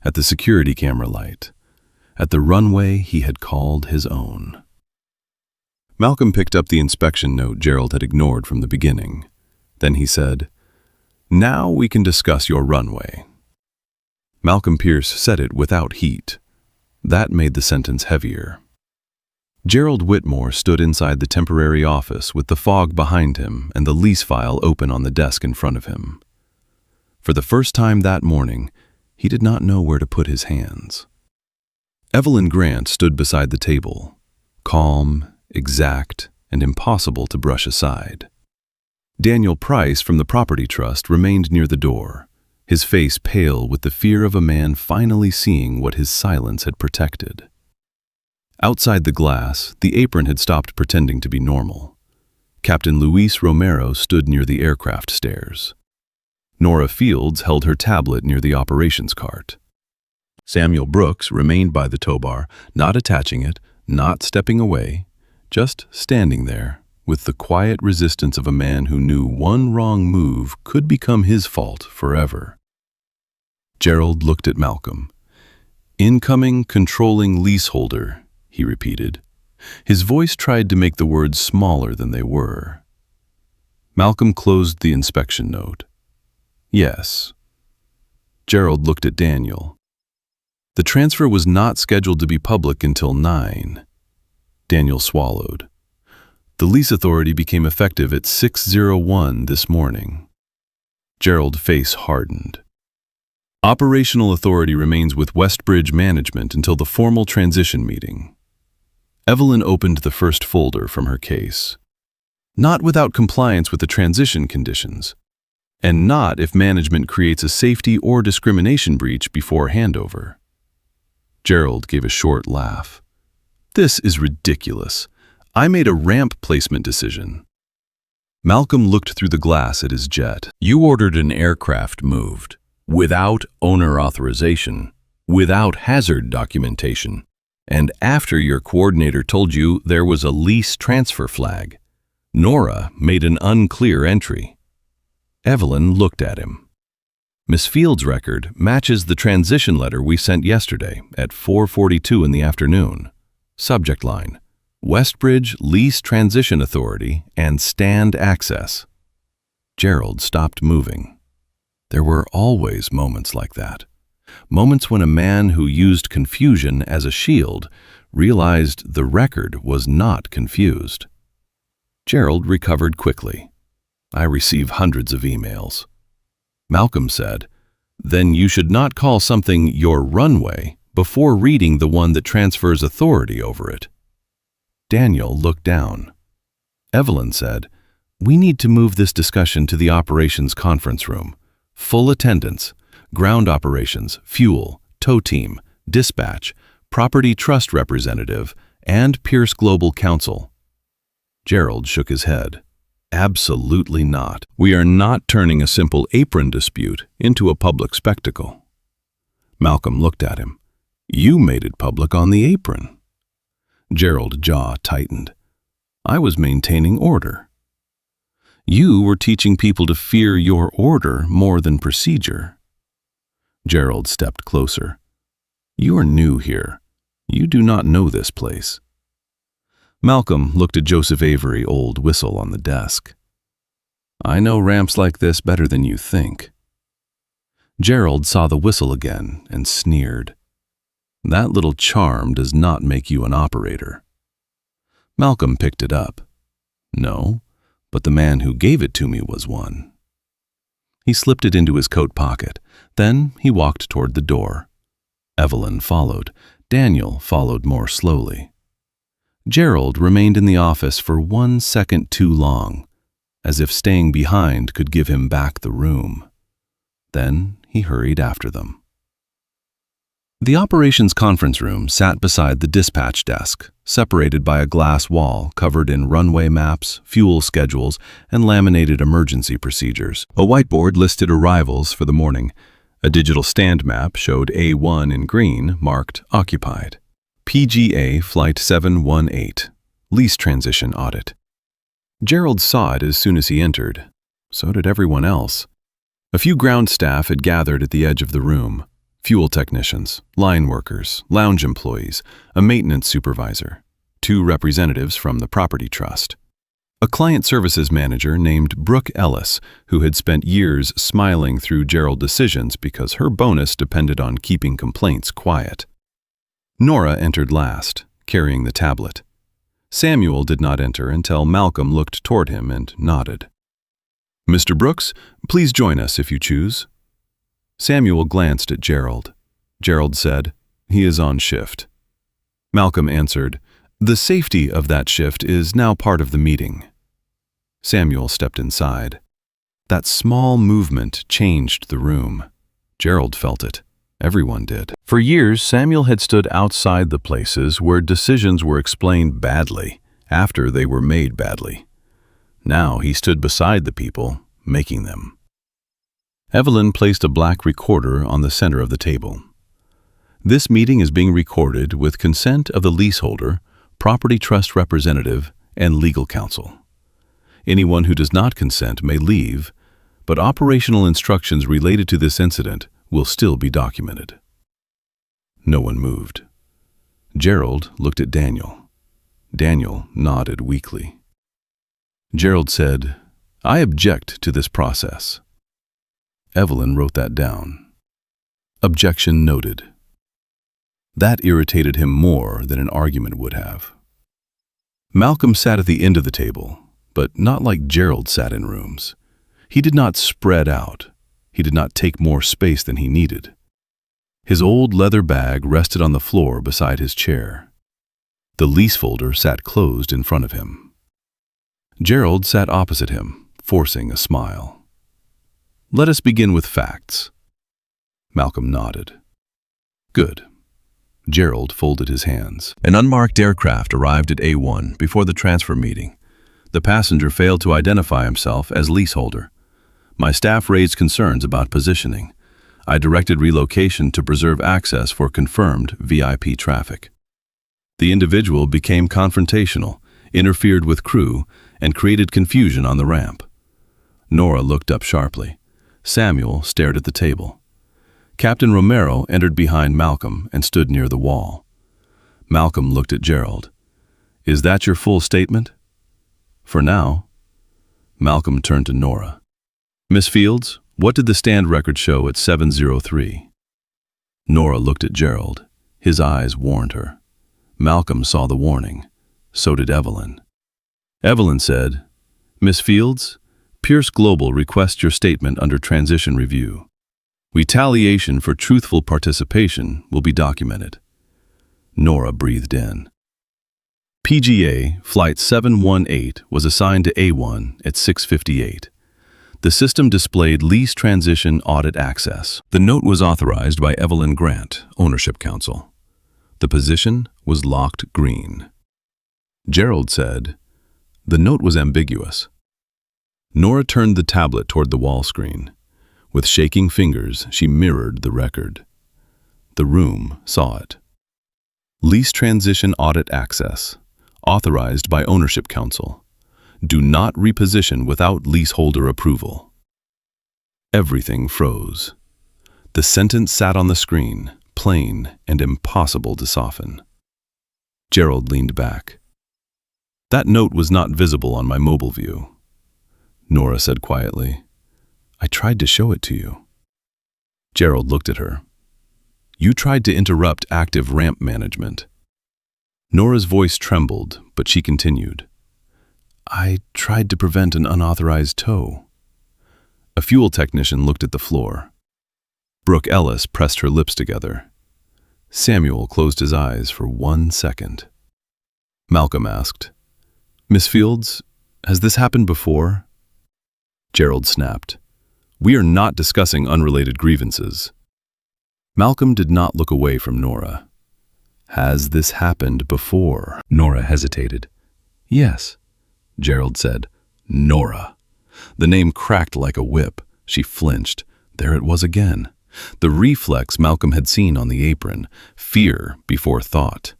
at the security camera light, at the runway he had called his own. Malcolm picked up the inspection note Gerald had ignored from the beginning. Then he said, "Now we can discuss your runway." Malcolm Pierce said it without heat. That made the sentence heavier. Gerald Whitmore stood inside the temporary office with the fog behind him and the lease file open on the desk in front of him. For the first time that morning, he did not know where to put his hands. Evelyn Grant stood beside the table, calm, exact, and impossible to brush aside. Daniel Price from the property trust remained near the door, his face pale with the fear of a man finally seeing what his silence had protected. Outside the glass, the apron had stopped pretending to be normal. Captain Luis Romero stood near the aircraft stairs. Nora Fields held her tablet near the operations cart. Samuel Brooks remained by the tow bar, not attaching it, not stepping away, just standing there, with the quiet resistance of a man who knew one wrong move could become his fault forever. Gerald looked at Malcolm. "Incoming controlling leaseholder," he repeated. His voice tried to make the words smaller than they were. Malcolm closed the inspection note. "Yes." Gerald looked at Daniel. "The transfer was not scheduled to be public until 9. Daniel swallowed. "The lease authority became effective at 6:01 this morning." Gerald's face hardened. "Operational authority remains with Westbridge Management until the formal transition meeting." Evelyn opened the first folder from her case. "Not without compliance with the transition conditions, and not if management creates a safety or discrimination breach before handover." Gerald gave a short laugh. "This is ridiculous. I made a ramp placement decision." Malcolm looked through the glass at his jet. "You ordered an aircraft moved, without owner authorization, without hazard documentation, and after your coordinator told you there was a lease transfer flag. Nora made an unclear entry." Evelyn looked at him. "Miss Fields' record matches the transition letter we sent yesterday at 4:42 in the afternoon. Subject line: Westbridge Lease Transition Authority and Stand Access." Gerald stopped moving. There were always moments like that. Moments when a man who used confusion as a shield realized the record was not confused. Gerald recovered quickly. "I receive hundreds of emails." Malcolm said, "Then you should not call something your runway before reading the one that transfers authority over it." Daniel looked down. Evelyn said, We need to move this discussion to the operations conference room. Full attendance, ground operations, fuel, tow team, dispatch, property trust representative, and Pierce Global Counsel. Gerald shook his head. Absolutely not. We are not turning a simple apron dispute into a public spectacle. Malcolm looked at him. You made it public on the apron. Gerald's jaw tightened. I was maintaining order. You were teaching people to fear your order more than procedure. Gerald stepped closer. You are new here. You do not know this place. Malcolm looked at Joseph Avery's old whistle on the desk. I know ramps like this better than you think. Gerald saw the whistle again and sneered. That little charm does not make you an operator. Malcolm picked it up. No, but the man who gave it to me was one. He slipped it into his coat pocket. Then he walked toward the door. Evelyn followed. Daniel followed more slowly. Gerald remained in the office for 1 second too long, as if staying behind could give him back the room. Then he hurried after them. The operations conference room sat beside the dispatch desk, separated by a glass wall covered in runway maps, fuel schedules, and laminated emergency procedures. A whiteboard listed arrivals for the morning. A digital stand map showed A1 in green, marked occupied. PGA Flight 718, lease transition audit. Gerald saw it as soon as he entered. So did everyone else. A few ground staff had gathered at the edge of the room. Fuel technicians, line workers, lounge employees, a maintenance supervisor, 2 representatives from the property trust. A client services manager named Brooke Ellis, who had spent years smiling through Gerald decisions because her bonus depended on keeping complaints quiet. Nora entered last, carrying the tablet. Samuel did not enter until Malcolm looked toward him and nodded. Mr. Brooks, please join us if you choose. Samuel glanced at Gerald. Gerald said, he is on shift. Malcolm answered, the safety of that shift is now part of the meeting. Samuel stepped inside. That small movement changed the room. Gerald felt it. Everyone did. For years, Samuel had stood outside the places where decisions were explained badly, after they were made badly. Now he stood beside the people, making them. Evelyn placed a black recorder on the center of the table. This meeting is being recorded with consent of the leaseholder, property trust representative, and legal counsel. Anyone who does not consent may leave, but operational instructions related to this incident will still be documented. No one moved. Gerald looked at Daniel. Daniel nodded weakly. Gerald said, I object to this process. Evelyn wrote that down. Objection noted. That irritated him more than an argument would have. Malcolm sat at the end of the table, but not like Gerald sat in rooms. He did not spread out. He did not take more space than he needed. His old leather bag rested on the floor beside his chair. The lease folder sat closed in front of him. Gerald sat opposite him, forcing a smile. Let us begin with facts. Malcolm nodded. Good. Gerald folded his hands. An unmarked aircraft arrived at A1 before the transfer meeting. The passenger failed to identify himself as leaseholder. My staff raised concerns about positioning. I directed relocation to preserve access for confirmed VIP traffic. The individual became confrontational, interfered with crew, and created confusion on the ramp. Nora looked up sharply. Samuel stared at the table. Captain Romero entered behind Malcolm and stood near the wall. Malcolm looked at Gerald. Is that your full statement? For now. Malcolm turned to Nora. Miss Fields, what did the stand record show at 703? Nora looked at Gerald. His eyes warned her. Malcolm saw the warning. So did Evelyn. Evelyn said, Miss Fields, Pierce Global requests your statement under transition review. Retaliation for truthful participation will be documented. Nora breathed in. PGA Flight 718 was assigned to A1 at 6:58. The system displayed lease transition audit access. The note was authorized by Evelyn Grant, Ownership Council. The position was locked green. Gerald said, the note was ambiguous. Nora turned the tablet toward the wall screen. With shaking fingers, she mirrored the record. The room saw it. Lease transition audit access. Authorized by Ownership Council. Do not reposition without leaseholder approval. Everything froze. The sentence sat on the screen, plain and impossible to soften. Gerald leaned back. That note was not visible on my mobile view. Nora said quietly, I tried to show it to you. Gerald looked at her. You tried to interrupt active ramp management. Nora's voice trembled, but she continued. I tried to prevent an unauthorized tow. A fuel technician looked at the floor. Brooke Ellis pressed her lips together. Samuel closed his eyes for 1 second. Malcolm asked, Miss Fields, has this happened before? Gerald snapped. We are not discussing unrelated grievances. Malcolm did not look away from Nora. Has this happened before? Nora hesitated. Yes, Gerald said. Nora. The name cracked like a whip. She flinched. There it was again. The reflex Malcolm had seen on the apron. Fear before thought.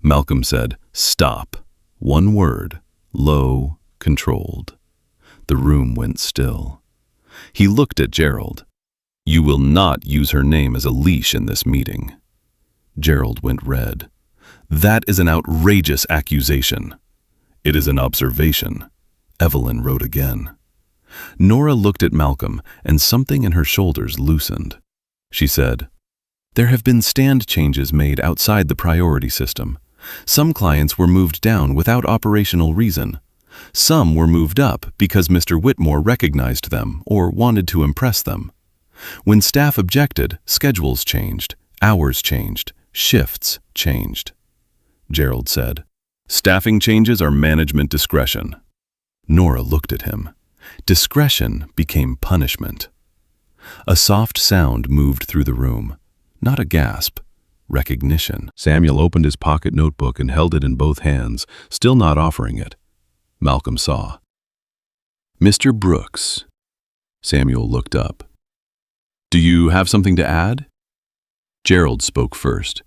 Malcolm said, Stop. One word. Low, controlled. The room went still. He looked at Gerald. You will not use her name as a leash in this meeting. Gerald went red. That is an outrageous accusation. It is an observation. Evelyn wrote again. Nora looked at Malcolm, and something in her shoulders loosened. She said, There have been stand changes made outside the priority system. Some clients were moved down without operational reason. Some were moved up because Mr. Whitmore recognized them or wanted to impress them. When staff objected, schedules changed, hours changed, shifts changed. Gerald said, Staffing changes are management discretion. Nora looked at him. Discretion became punishment. A soft sound moved through the room. Not a gasp. Recognition. Samuel opened his pocket notebook and held it in both hands, still not offering it. Malcolm saw. Mr. Brooks. Samuel looked up. Do you have something to add? Gerald spoke first.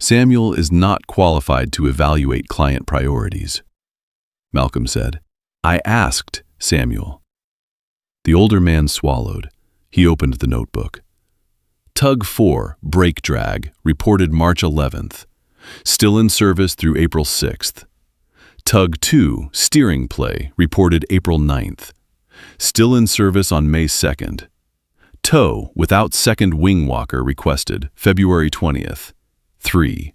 Samuel is not qualified to evaluate client priorities. Malcolm said, I asked Samuel. The older man swallowed. He opened the notebook. Tug 4, brake drag, reported March 11th. Still in service through April 6th. Tug 2, steering play, reported April 9th. Still in service on May 2nd. Tow without second wing walker requested February 20th. 3.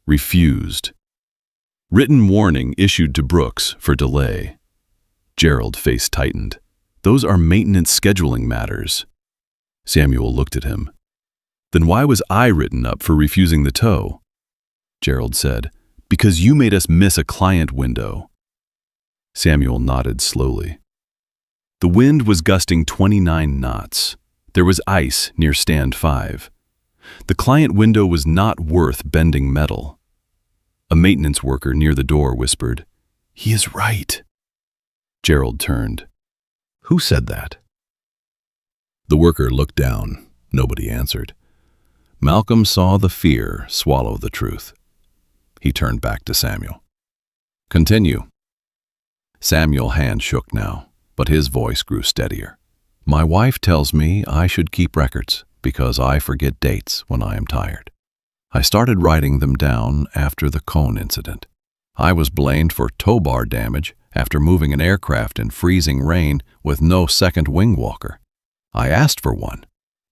Refused. Written warning issued to Brooks for delay. Gerald's face tightened. Those are maintenance scheduling matters. Samuel looked at him. Then why was I written up for refusing the tow? Gerald said, Because you made us miss a client window. Samuel nodded slowly. The wind was gusting 29 knots. There was ice near stand 5. The client window was not worth bending metal. A maintenance worker near the door whispered, He is right. Gerald turned. Who said that? The worker looked down. Nobody answered. Malcolm saw the fear swallow the truth. He turned back to Samuel. Continue. Samuel's hand shook now, but his voice grew steadier. My wife tells me I should keep records because I forget dates when I am tired. I started writing them down after the cone incident. I was blamed for tow bar damage after moving an aircraft in freezing rain with no second wing walker. I asked for one.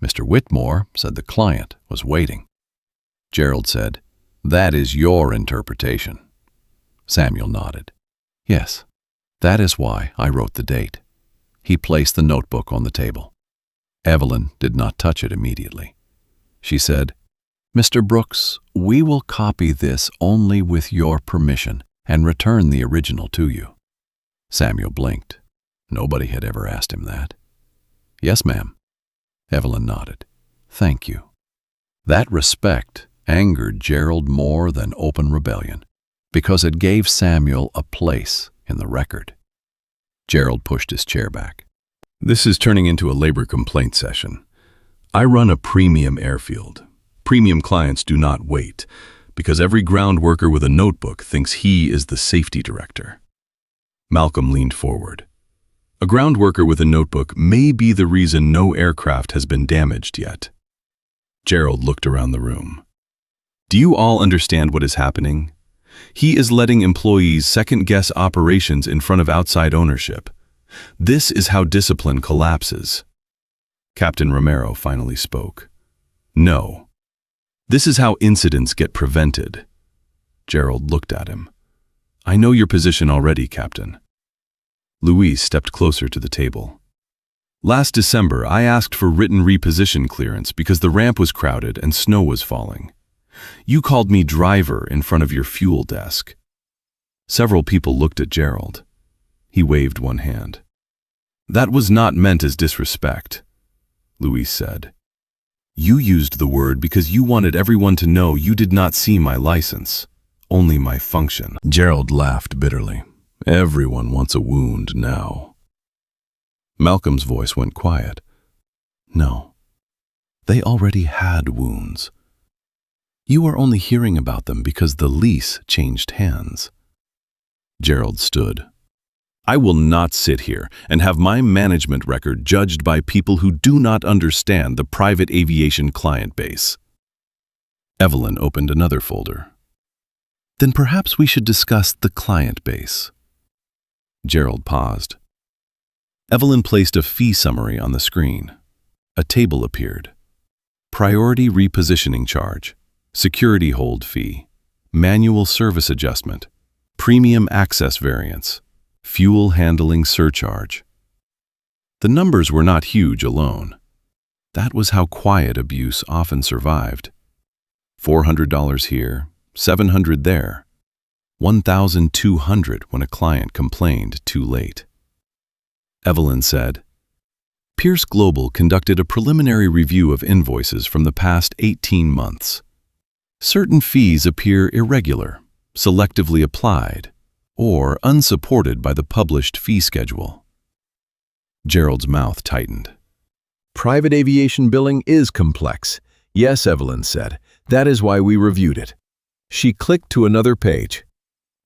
Mr. Whitmore said the client was waiting. Gerald said, That is your interpretation. Samuel nodded. Yes, that is why I wrote the date. He placed the notebook on the table. Evelyn did not touch it immediately. She said, Mr. Brooks, we will copy this only with your permission. and return the original to you." Samuel blinked. Nobody had ever asked him that. "Yes, ma'am." Evelyn nodded. "Thank you." That respect angered Gerald more than open rebellion, because it gave Samuel a place in the record. Gerald pushed his chair back. "This is turning into a labor complaint session. I run a premium airfield. Premium clients do not wait, because every ground worker with a notebook thinks he is the safety director." Malcolm leaned forward. "A ground worker with a notebook may be the reason no aircraft has been damaged yet." Gerald looked around the room. "Do you all understand what is happening? He is letting employees second-guess operations in front of outside ownership. This is how discipline collapses." Captain Romero finally spoke. "No. This is how incidents get prevented." Gerald looked at him. "I know your position already, Captain." Louise stepped closer to the table. "Last December, I asked for written reposition clearance because the ramp was crowded and snow was falling. You called me driver in front of your fuel desk." Several people looked at Gerald. He waved one hand. "That was not meant as disrespect," Louise said. "You used the word because you wanted everyone to know you did not see my license, only my function." Gerald laughed bitterly. "Everyone wants a wound now." Malcolm's voice went quiet. "No, they already had wounds. You are only hearing about them because the lease changed hands." Gerald stood. "I will not sit here and have my management record judged by people who do not understand the private aviation client base." Evelyn opened another folder. "Then perhaps we should discuss the client base." Gerald paused. Evelyn placed a fee summary on the screen. A table appeared. Priority repositioning charge, security hold fee, manual service adjustment, premium access variance, fuel handling surcharge. The numbers were not huge alone. That was how quiet abuse often survived. $400 here, $700 there, $1,200 when a client complained too late. Evelyn said, "Pierce Global conducted a preliminary review of invoices from the past 18 months. Certain fees appear irregular, selectively applied, or unsupported by the published fee schedule." Gerald's mouth tightened. "Private aviation billing is complex." "Yes," Evelyn said. "That is why we reviewed it." She clicked to another page.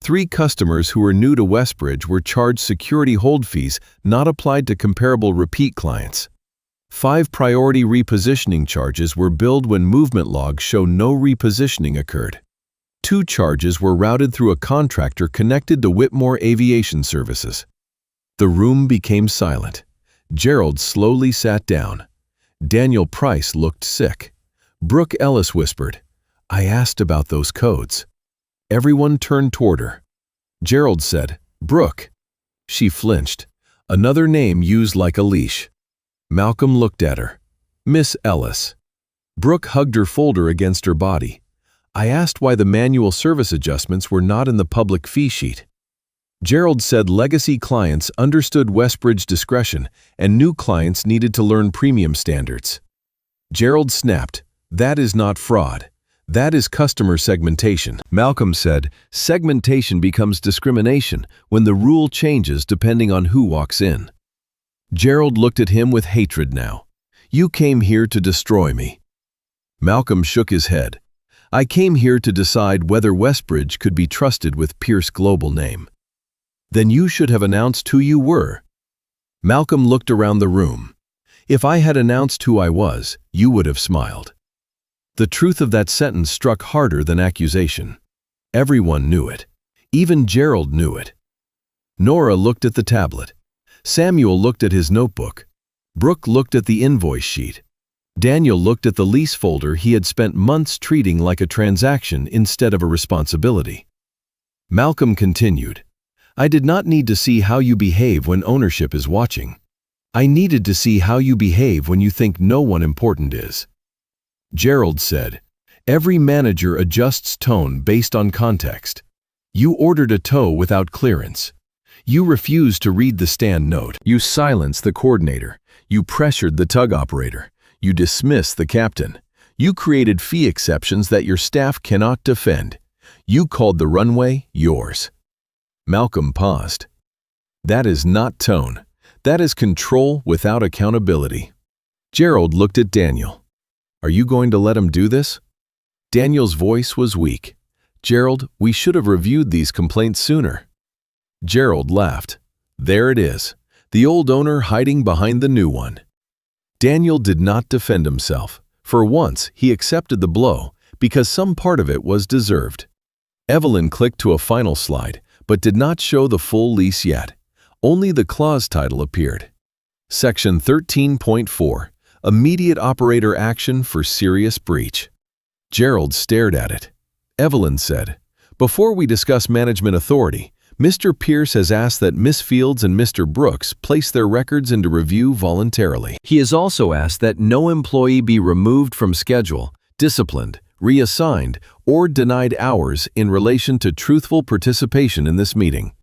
3 customers who were new to Westbridge were charged security hold fees not applied to comparable repeat clients. 5 priority repositioning charges were billed when movement logs show no repositioning occurred. 2 charges were routed through a contractor connected to Whitmore Aviation Services. The room became silent. Gerald slowly sat down. Daniel Price looked sick. Brooke Ellis whispered, "I asked about those codes." Everyone turned toward her. Gerald said, "Brooke." She flinched. Another name used like a leash. Malcolm looked at her. "Miss Ellis." Brooke hugged her folder against her body. "I asked why the manual service adjustments were not in the public fee sheet." Gerald said legacy clients understood Westbridge discretion and new clients needed to learn premium standards. Gerald snapped, "That is not fraud. That is customer segmentation." Malcolm said, "Segmentation becomes discrimination when the rule changes depending on who walks in." Gerald looked at him with hatred now. "You came here to destroy me." Malcolm shook his head. "I came here to decide whether Westbridge could be trusted with Pierce Global name." "Then you should have announced who you were." Malcolm looked around the room. "If I had announced who I was, you would have smiled." The truth of that sentence struck harder than accusation. Everyone knew it. Even Gerald knew it. Nora looked at the tablet. Samuel looked at his notebook. Brooke looked at the invoice sheet. Daniel looked at the lease folder he had spent months treating like a transaction instead of a responsibility. Malcolm continued, "I did not need to see how you behave when ownership is watching. I needed to see how you behave when you think no one important is." Gerald said, "Every manager adjusts tone based on context." You ordered a tow without clearance. You refused to read the stand note. You silenced the coordinator. You pressured the tug operator. You dismissed the captain. You created fee exceptions that your staff cannot defend. You called the runway yours. Malcolm paused. That is not tone. That is control without accountability. Gerald looked at Daniel. Are you going to let him do this? Daniel's voice was weak. Gerald, we should have reviewed these complaints sooner. Gerald laughed. There it is, the old owner hiding behind the new one. Daniel did not defend himself. For once, he accepted the blow because some part of it was deserved. Evelyn clicked to a final slide, but did not show the full lease yet. Only the clause title appeared. Section 13.4, Immediate Operator Action for Serious Breach. Gerald stared at it. Evelyn said, Before we discuss management authority, Mr. Pierce has asked that Miss Fields and Mr. Brooks place their records into review voluntarily. He has also asked that no employee be removed from schedule, disciplined, reassigned, or denied hours in relation to truthful participation in this meeting.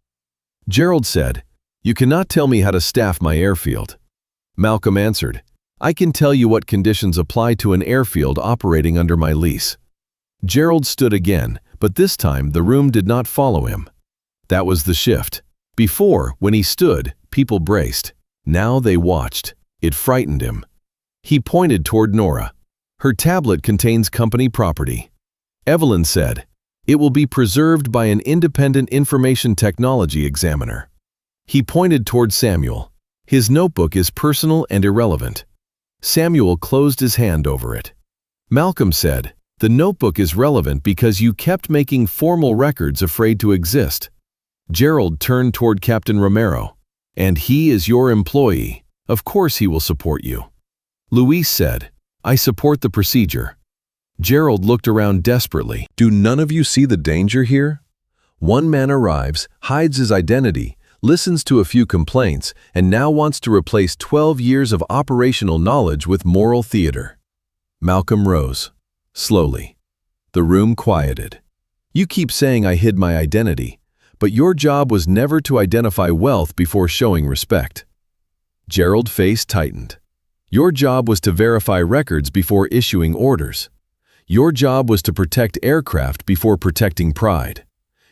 Gerald said, You cannot tell me how to staff my airfield. Malcolm answered, I can tell you what conditions apply to an airfield operating under my lease. Gerald stood again, but this time the room did not follow him. That was the shift. Before, when he stood, people braced. Now they watched. It frightened him. He pointed toward Nora. Her tablet contains company property. Evelyn said, It will be preserved by an independent information technology examiner. He pointed toward Samuel. His notebook is personal and irrelevant. Samuel closed his hand over it. Malcolm said, The notebook is relevant because you kept making formal records afraid to exist. Gerald turned toward Captain Romero. And he is your employee. Of course he will support you. Luis said, I support the procedure. Gerald looked around desperately. Do none of you see the danger here? One man arrives, hides his identity, listens to a few complaints, and now wants to replace 12 years of operational knowledge with moral theater. Malcolm rose. Slowly. The room quieted. You keep saying I hid my identity, but your job was never to identify wealth before showing respect. Gerald's face tightened. Your job was to verify records before issuing orders. Your job was to protect aircraft before protecting pride.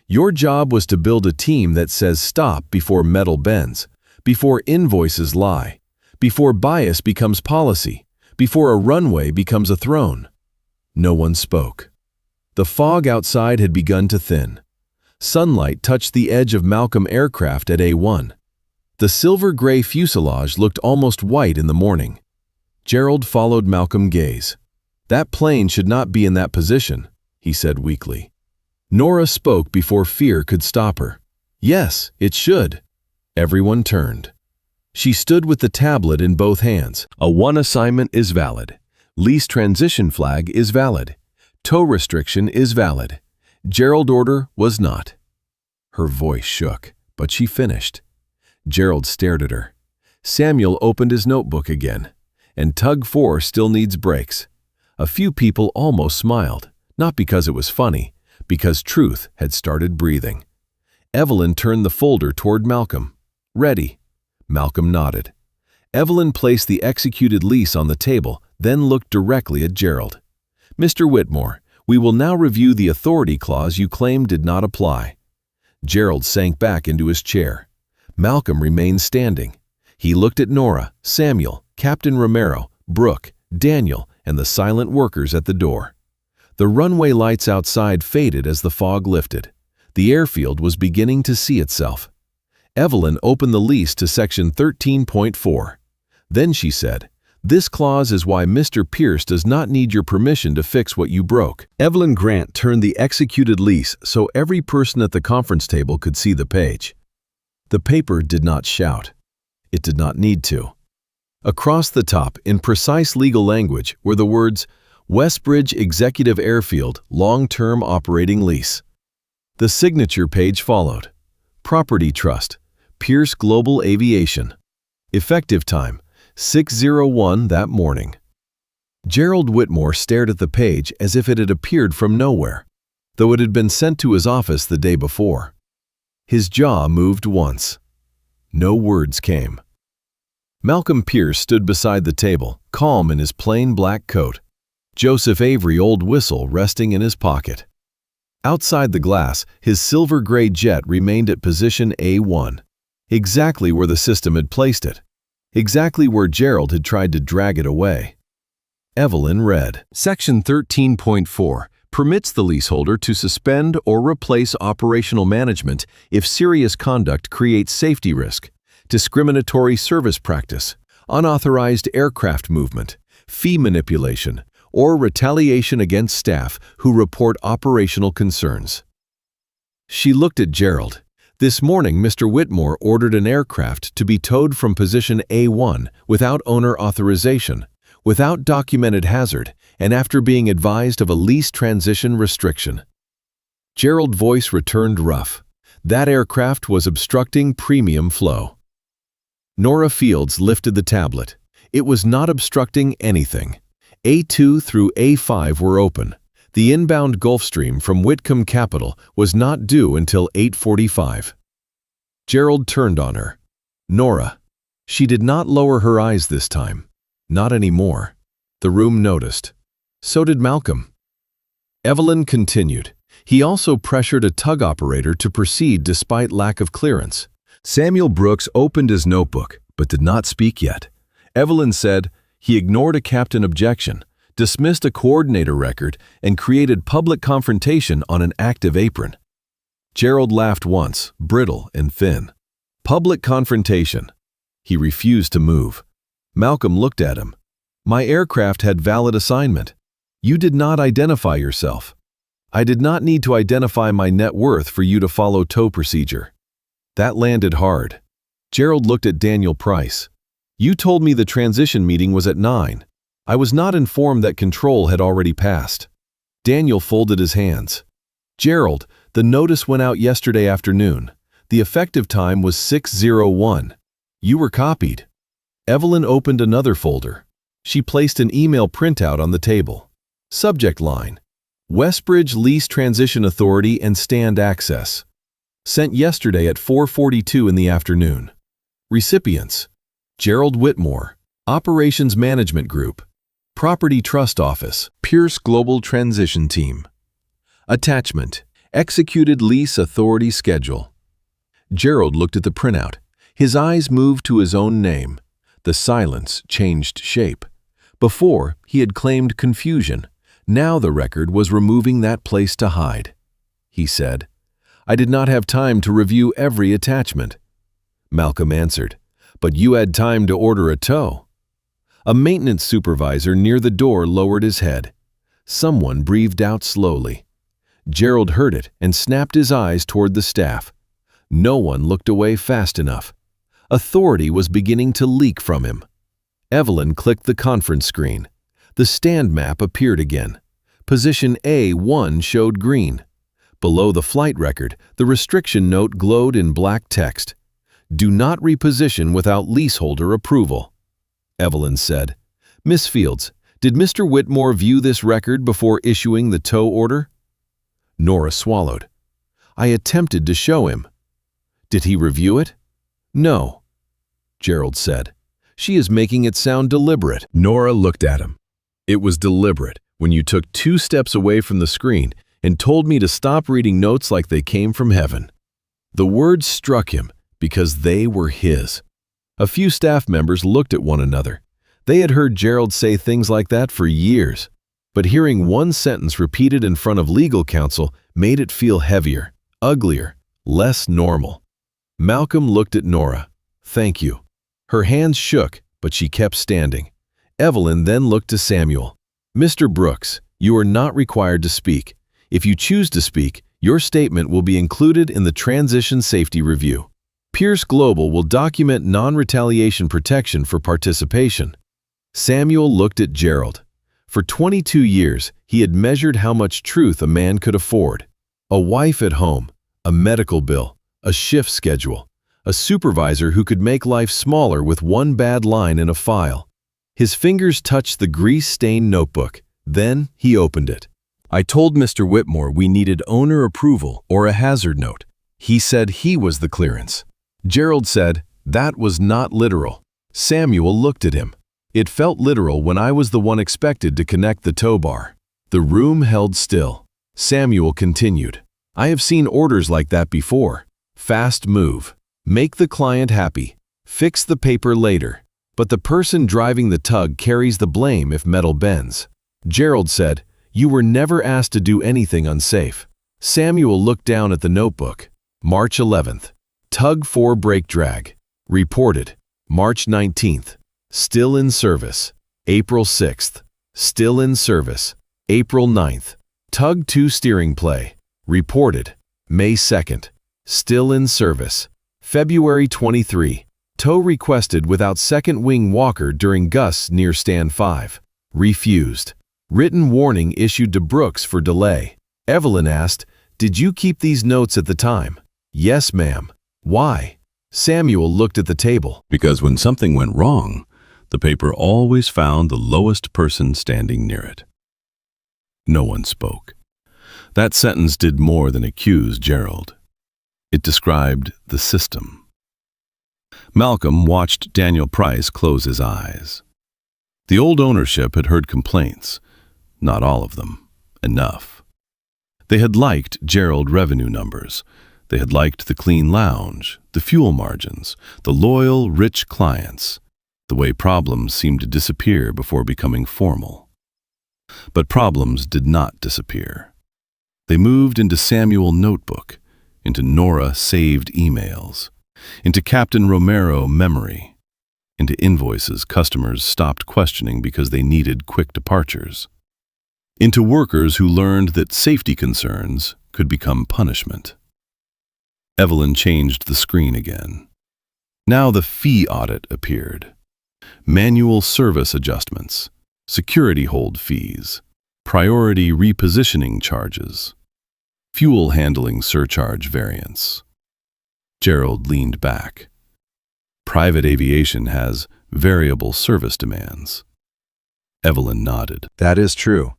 Your job was to build a team that says stop before metal bends, before invoices lie, before bias becomes policy, before a runway becomes a throne. No one spoke. The fog outside had begun to thin. Sunlight touched the edge of Malcolm aircraft at A1. The silver-gray fuselage looked almost white in the morning. Gerald followed Malcolm's gaze. That plane should not be in that position, he said weakly. Nora spoke before fear could stop her. Yes, it should. Everyone turned. She stood with the tablet in both hands. A 1 assignment is valid. Lease transition flag is valid. Tow restriction is valid. Gerald order was not. Her voice shook, but she finished. Gerald stared at her. Samuel opened his notebook again. And Tug 4 still needs brakes. A few people almost smiled, not because it was funny, because truth had started breathing. Evelyn turned the folder toward Malcolm. Ready. Malcolm nodded. Evelyn placed the executed lease on the table, then looked directly at Gerald. Mr. Whitmore, we will now review the authority clause you claim did not apply. Gerald sank back into his chair. Malcolm remained standing. He looked at Nora, Samuel, Captain Romero, Brooke, Daniel, and the silent workers at the door. The runway lights outside faded as the fog lifted. The airfield was beginning to see itself. Evelyn opened the lease to section 13.4. Then she said, This clause is why Mr. Pierce does not need your permission to fix what you broke. Evelyn Grant turned the executed lease so every person at the conference table could see the page. The paper did not shout. It did not need to. Across the top, in precise legal language, were the words, Westbridge Executive Airfield Long-Term Operating Lease. The signature page followed. Property Trust, Pierce Global Aviation. Effective time, 6:01 that morning. Gerald Whitmore stared at the page as if it had appeared from nowhere. though it had been sent to his office the day before. His jaw moved once. No words came. Malcolm Pierce stood beside the table, calm in his plain black coat, Joseph Avery old whistle resting in his pocket. Outside the glass, his silver-gray jet remained at position A1, exactly where the system had placed it, exactly where Gerald had tried to drag it away. Evelyn read, Section 13.4 permits the leaseholder to suspend or replace operational management if serious conduct creates safety risk, discriminatory service practice, unauthorized aircraft movement, fee manipulation, or retaliation against staff who report operational concerns. She looked at Gerald. This morning, Mr. Whitmore ordered an aircraft to be towed from position A1 without owner authorization, without documented hazard, and after being advised of a lease transition restriction. Gerald's voice returned rough. That aircraft was obstructing premium flow. Nora Fields lifted the tablet. It was not obstructing anything. A2 through A5 were open. The inbound Gulfstream from Whitcomb Capital was not due until 8:45. Gerald turned on her. Nora. She did not lower her eyes this time. Not anymore. The room noticed. So did Malcolm. Evelyn continued. He also pressured a tug operator to proceed despite lack of clearance. Samuel Brooks opened his notebook, but did not speak yet. Evelyn said he ignored a captain objection, dismissed a coordinator record, and created public confrontation on an active apron. Gerald laughed once, brittle and thin. Public confrontation. He refused to move. Malcolm looked at him. My aircraft had valid assignment. You did not identify yourself. I did not need to identify my net worth for you to follow tow procedure. That landed hard. Gerald looked at Daniel Price. You told me the transition meeting was at 9. I was not informed that control had already passed. Daniel folded his hands. Gerald, the notice went out yesterday afternoon. The effective time was 6:01. You were copied. Evelyn opened another folder. She placed an email printout on the table. Subject line: Westbridge Lease Transition Authority and Stand Access. Sent yesterday at 4:42 in the afternoon. Recipients: Gerald Whitmore, Operations Management Group, Property Trust Office, Pierce Global Transition Team. Attachment: Executed Lease Authority Schedule. Gerald looked at the printout. His eyes moved to his own name. The silence changed shape. Before, he had claimed confusion. Now the record was removing that place to hide. He said, I did not have time to review every attachment. Malcolm answered, but you had time to order a tow. A maintenance supervisor near the door lowered his head. Someone breathed out slowly. Gerald heard it and snapped his eyes toward the staff. No one looked away fast enough. Authority was beginning to leak from him. Evelyn clicked the conference screen. The stand map appeared again. Position A1 showed green. Below the flight record, the restriction note glowed in black text. Do not reposition without leaseholder approval. Evelyn said, Miss Fields, did Mr. Whitmore view this record before issuing the tow order? Nora swallowed. I attempted to show him. Did he review it? No, Gerald said. She is making it sound deliberate. Nora looked at him. It was deliberate when you took 2 steps away from the screen and told me to stop reading notes like they came from heaven. The words struck him because they were his. A few staff members looked at one another. They had heard Gerald say things like that for years, but hearing one sentence repeated in front of legal counsel made it feel heavier, uglier, less normal. Malcolm looked at Nora. Thank you. Her hands shook, but she kept standing. Evelyn then looked to Samuel. Mr. Brooks, you are not required to speak. If you choose to speak, your statement will be included in the Transition Safety Review. Pierce Global will document non-retaliation protection for participation. Samuel looked at Gerald. For 22 years, he had measured how much truth a man could afford. A wife at home, a medical bill, a shift schedule, a supervisor who could make life smaller with one bad line in a file. His fingers touched the grease-stained notebook. Then he opened it. I told Mr. Whitmore we needed owner approval or a hazard note. He said he was the clearance. Gerald said, that was not literal. Samuel looked at him. It felt literal when I was the one expected to connect the tow bar. The room held still. Samuel continued, I have seen orders like that before. Fast move. Make the client happy. Fix the paper later. But the person driving the tug carries the blame if metal bends. Gerald said, you were never asked to do anything unsafe. Samuel looked down at the notebook. March 11th. Tug 4 brake drag. Reported. March 19th. Still in service. April 6th. Still in service. April 9th. Tug 2 steering play. Reported. May 2nd. Still in service. February 23. Tow requested without second wing walker during gusts near stand 5. Refused. Written warning issued to Brooks for delay. Evelyn asked, did you keep these notes at the time? Yes, ma'am. Why? Samuel looked at the table. Because when something went wrong, the paper always found the lowest person standing near it. No one spoke. That sentence did more than accuse Gerald. It described the system. Malcolm watched Daniel Price close his eyes. The old ownership had heard complaints. Not all of them. Enough. They had liked Gerald revenue numbers. They had liked the clean lounge, the fuel margins, the loyal, rich clients, the way problems seemed to disappear before becoming formal. But problems did not disappear. They moved into Samuel notebook, into Nora saved emails, into Captain Romero memory, into invoices customers stopped questioning because they needed quick departures, into workers who learned that safety concerns could become punishment. Evelyn changed the screen again. Now the fee audit appeared. Manual service adjustments, security hold fees, priority repositioning charges, fuel handling surcharge variance. Gerald leaned back. Private aviation has variable service demands. Evelyn nodded. That is true.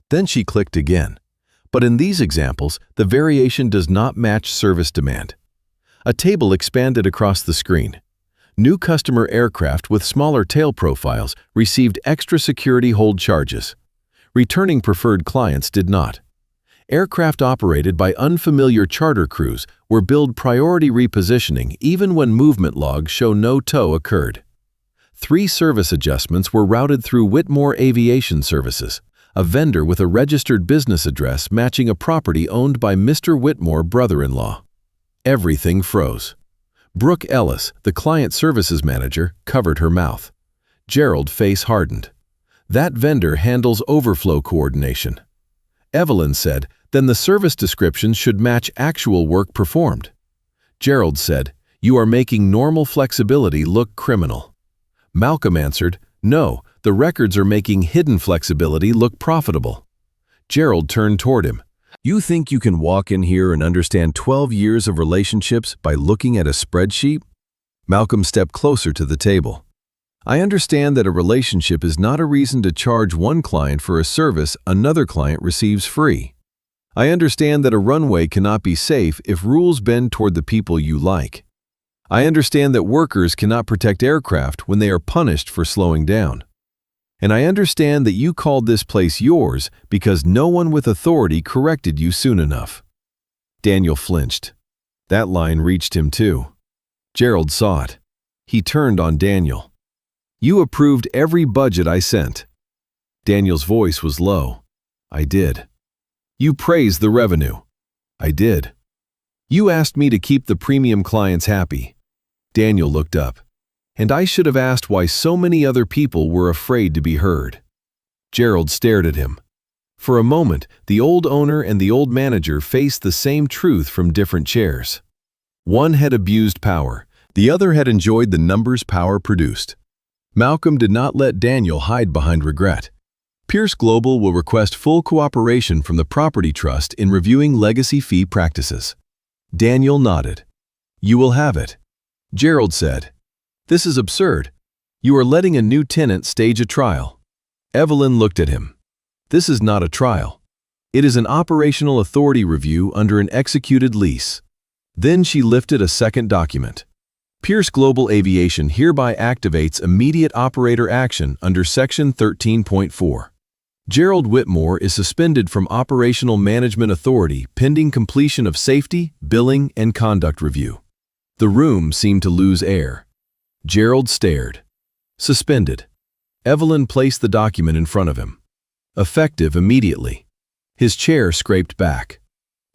Then she clicked again. But in these examples, the variation does not match service demand. A table expanded across the screen. New customer aircraft with smaller tail profiles received extra security hold charges. Returning preferred clients did not. Aircraft operated by unfamiliar charter crews were billed priority repositioning even when movement logs show no tow occurred. 3 service adjustments were routed through Whitmore Aviation Services, a vendor with a registered business address matching a property owned by Mr. Whitmore, brother-in-law. Everything froze. Brooke Ellis, the client services manager, covered her mouth. Gerald's face hardened. That vendor handles overflow coordination. Evelyn said, then the service descriptions should match actual work performed. Gerald said, you are making normal flexibility look criminal. Malcolm answered, no, the records are making hidden flexibility look profitable. Gerald turned toward him. You think you can walk in here and understand 12 years of relationships by looking at a spreadsheet? Malcolm stepped closer to the table. I understand that a relationship is not a reason to charge one client for a service another client receives free. I understand that a runway cannot be safe if rules bend toward the people you like. I understand that workers cannot protect aircraft when they are punished for slowing down. And I understand that you called this place yours because no one with authority corrected you soon enough. Daniel flinched. That line reached him too. Gerald saw it. He turned on Daniel. You approved every budget I sent. Daniel's voice was low. I did. You praised the revenue. I did. You asked me to keep the premium clients happy. Daniel looked up. And I should have asked why so many other people were afraid to be heard. Gerald stared at him. For a moment, the old owner and the old manager faced the same truth from different chairs. One had abused power. The other had enjoyed the numbers power produced. Malcolm did not let Daniel hide behind regret. Pierce Global will request full cooperation from the Property Trust in reviewing legacy fee practices. Daniel nodded. You will have it. Gerald said, this is absurd. You are letting a new tenant stage a trial. Evelyn looked at him. This is not a trial. It is an operational authority review under an executed lease. Then she lifted a second document. Pierce Global Aviation hereby activates immediate operator action under Section 13.4. Gerald Whitmore is suspended from operational management authority pending completion of safety, billing, and conduct review. The room seemed to lose air. Gerald stared. Suspended. Evelyn placed the document in front of him. Effective immediately. His chair scraped back.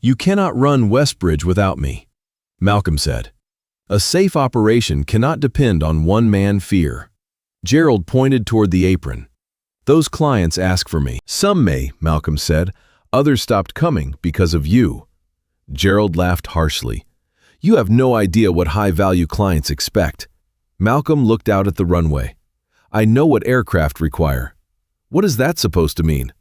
"You cannot run Westbridge without me," Malcolm said. "A safe operation cannot depend on one-man fear." Gerald pointed toward the apron. "Those clients ask for me." "Some may," Malcolm said. "Others stopped coming because of you." Gerald laughed harshly. "You have no idea what high-value clients expect." Malcolm looked out at the runway. "I know what aircraft require." "What is that supposed to mean?"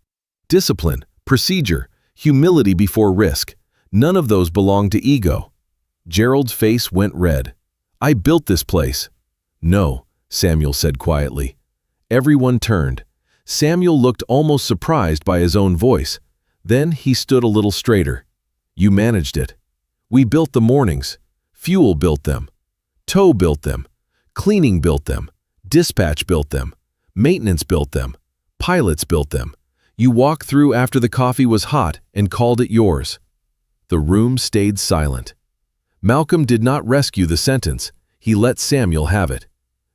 "Discipline, procedure, humility before risk. None of those belong to ego." Gerald's face went red. "I built this place." "No," Samuel said quietly. Everyone turned. Samuel looked almost surprised by his own voice. Then he stood a little straighter. "You managed it. We built the mornings. Fuel built them. Tow built them. Cleaning built them. Dispatch built them. Maintenance built them. Pilots built them. You walked through after the coffee was hot and called it yours." The room stayed silent. Malcolm did not rescue the sentence. He let Samuel have it.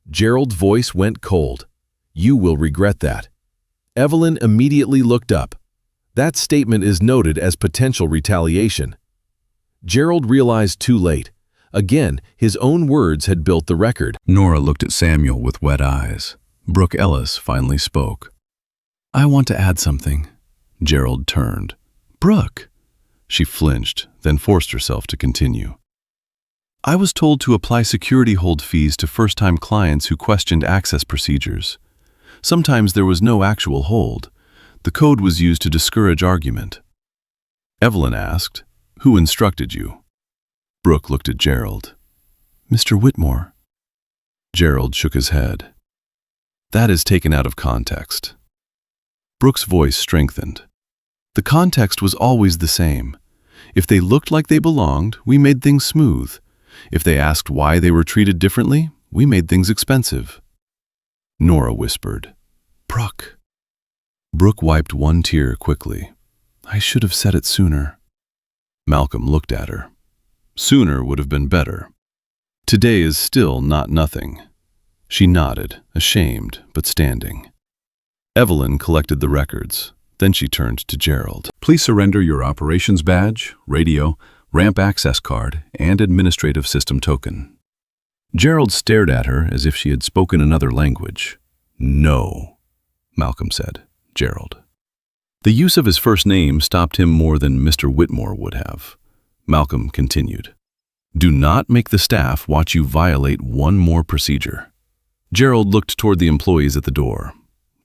Gerald's voice went cold. "You will regret that." Evelyn immediately looked up. "That statement is noted as potential retaliation." Gerald realized too late. Again, his own words had built the record. Nora looked at Samuel with wet eyes. Brooke Ellis finally spoke. "I want to add something." Gerald turned. "Brooke." She flinched, then forced herself to continue. "I was told to apply security hold fees to first-time clients who questioned access procedures. Sometimes there was no actual hold. The code was used to discourage argument." Evelyn asked, "Who instructed you?" Brooke looked at Gerald. "Mr. Whitmore." Gerald shook his head. "That is taken out of context." Brooke's voice strengthened. "The context was always the same. If they looked like they belonged, we made things smooth. If they asked why they were treated differently, we made things expensive." Nora whispered, "Brooke." Brooke wiped one tear quickly. "I should have said it sooner." Malcolm looked at her. "Sooner would have been better. Today is still not nothing." She nodded, ashamed but standing. Evelyn collected the records. Then she turned to Gerald. "Please surrender your operations badge, radio, ramp access card, and administrative system token." Gerald stared at her as if she had spoken another language. "No," Malcolm said. "Gerald." The use of his first name stopped him more than Mr. Whitmore would have. Malcolm continued. "Do not make the staff watch you violate one more procedure." Gerald looked toward the employees at the door.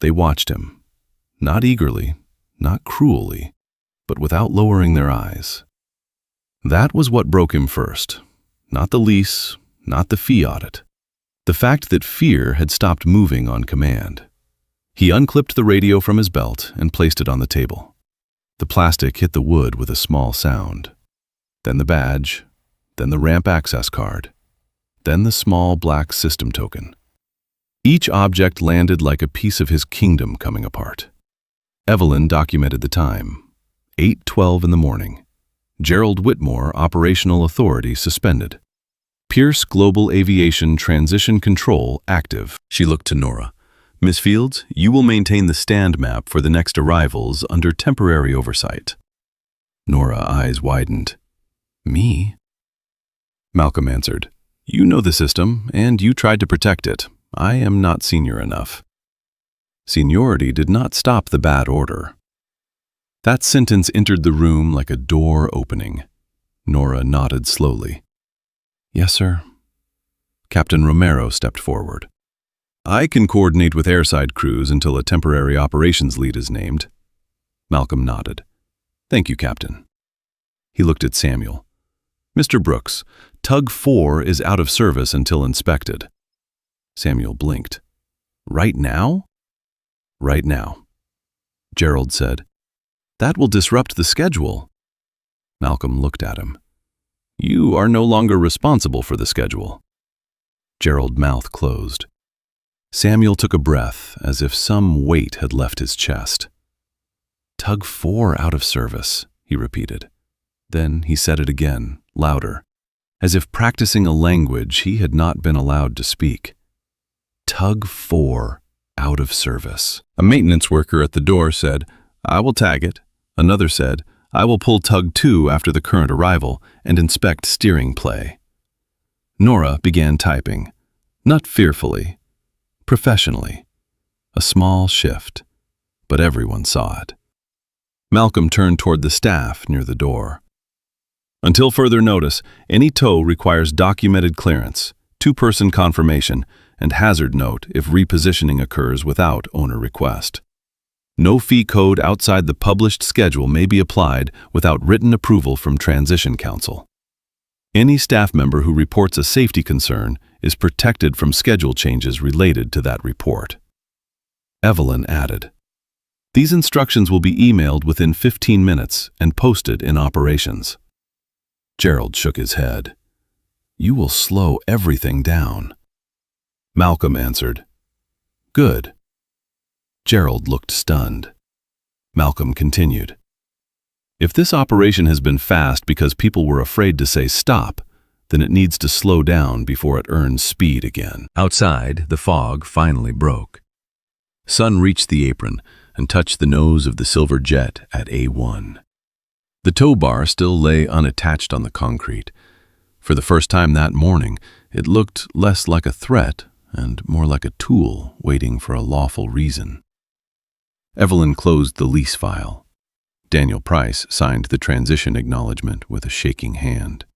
They watched him. Not eagerly, not cruelly, but without lowering their eyes. That was what broke him first. Not the lease, not the fee audit. The fact that fear had stopped moving on command. He unclipped the radio from his belt and placed it on the table. The plastic hit the wood with a small sound. Then the badge, then the ramp access card, then the small black system token. Each object landed like a piece of his kingdom coming apart. Evelyn documented the time. 8:12 in the morning. Gerald Whitmore, Operational Authority, suspended. Pierce Global Aviation Transition Control active. She looked to Nora. "Miss Fields, you will maintain the stand map for the next arrivals under temporary oversight." Nora's eyes widened. "Me?" Malcolm answered. "You know the system, and you tried to protect it. I am not senior enough." Seniority did not stop the bad order. That sentence entered the room like a door opening. Nora nodded slowly. "Yes, sir." Captain Romero stepped forward. "I can coordinate with airside crews until a temporary operations lead is named." Malcolm nodded. "Thank you, Captain." He looked at Samuel. "Mr. Brooks, Tug 4 is out of service until inspected." Samuel blinked. "Right now?" "Right now." Gerald said, That will disrupt the schedule. Malcolm looked at him. You are no longer responsible for the schedule. Gerald's mouth closed. Samuel took a breath as if some weight had left his chest. Tug 4 out of service, he repeated. Then he said it again, louder, as if practicing a language he had not been allowed to speak. Tug 4 out of service. A maintenance worker at the door said, I will tag it. Another said, I will pull Tug 2 after the current arrival and inspect steering play. Nora began typing, not fearfully, professionally. A small shift, but everyone saw it. Malcolm turned toward the staff near the door. Until further notice, any tow requires documented clearance, two-person confirmation, and hazard note if repositioning occurs without owner request. No fee code outside the published schedule may be applied without written approval from Transition Council. Any staff member who reports a safety concern is protected from schedule changes related to that report. Evelyn added, These instructions will be emailed within 15 minutes and posted in operations. Gerald shook his head. You will slow everything down. Malcolm answered, Good. Gerald looked stunned. Malcolm continued, If this operation has been fast because people were afraid to say stop, then it needs to slow down before it earns speed again. Outside, the fog finally broke. Sun reached the apron and touched the nose of the silver jet at A1. The tow bar still lay unattached on the concrete. For the first time that morning, it looked less like a threat and more like a tool waiting for a lawful reason. Evelyn closed the lease file. Daniel Price signed the transition acknowledgement with a shaking hand.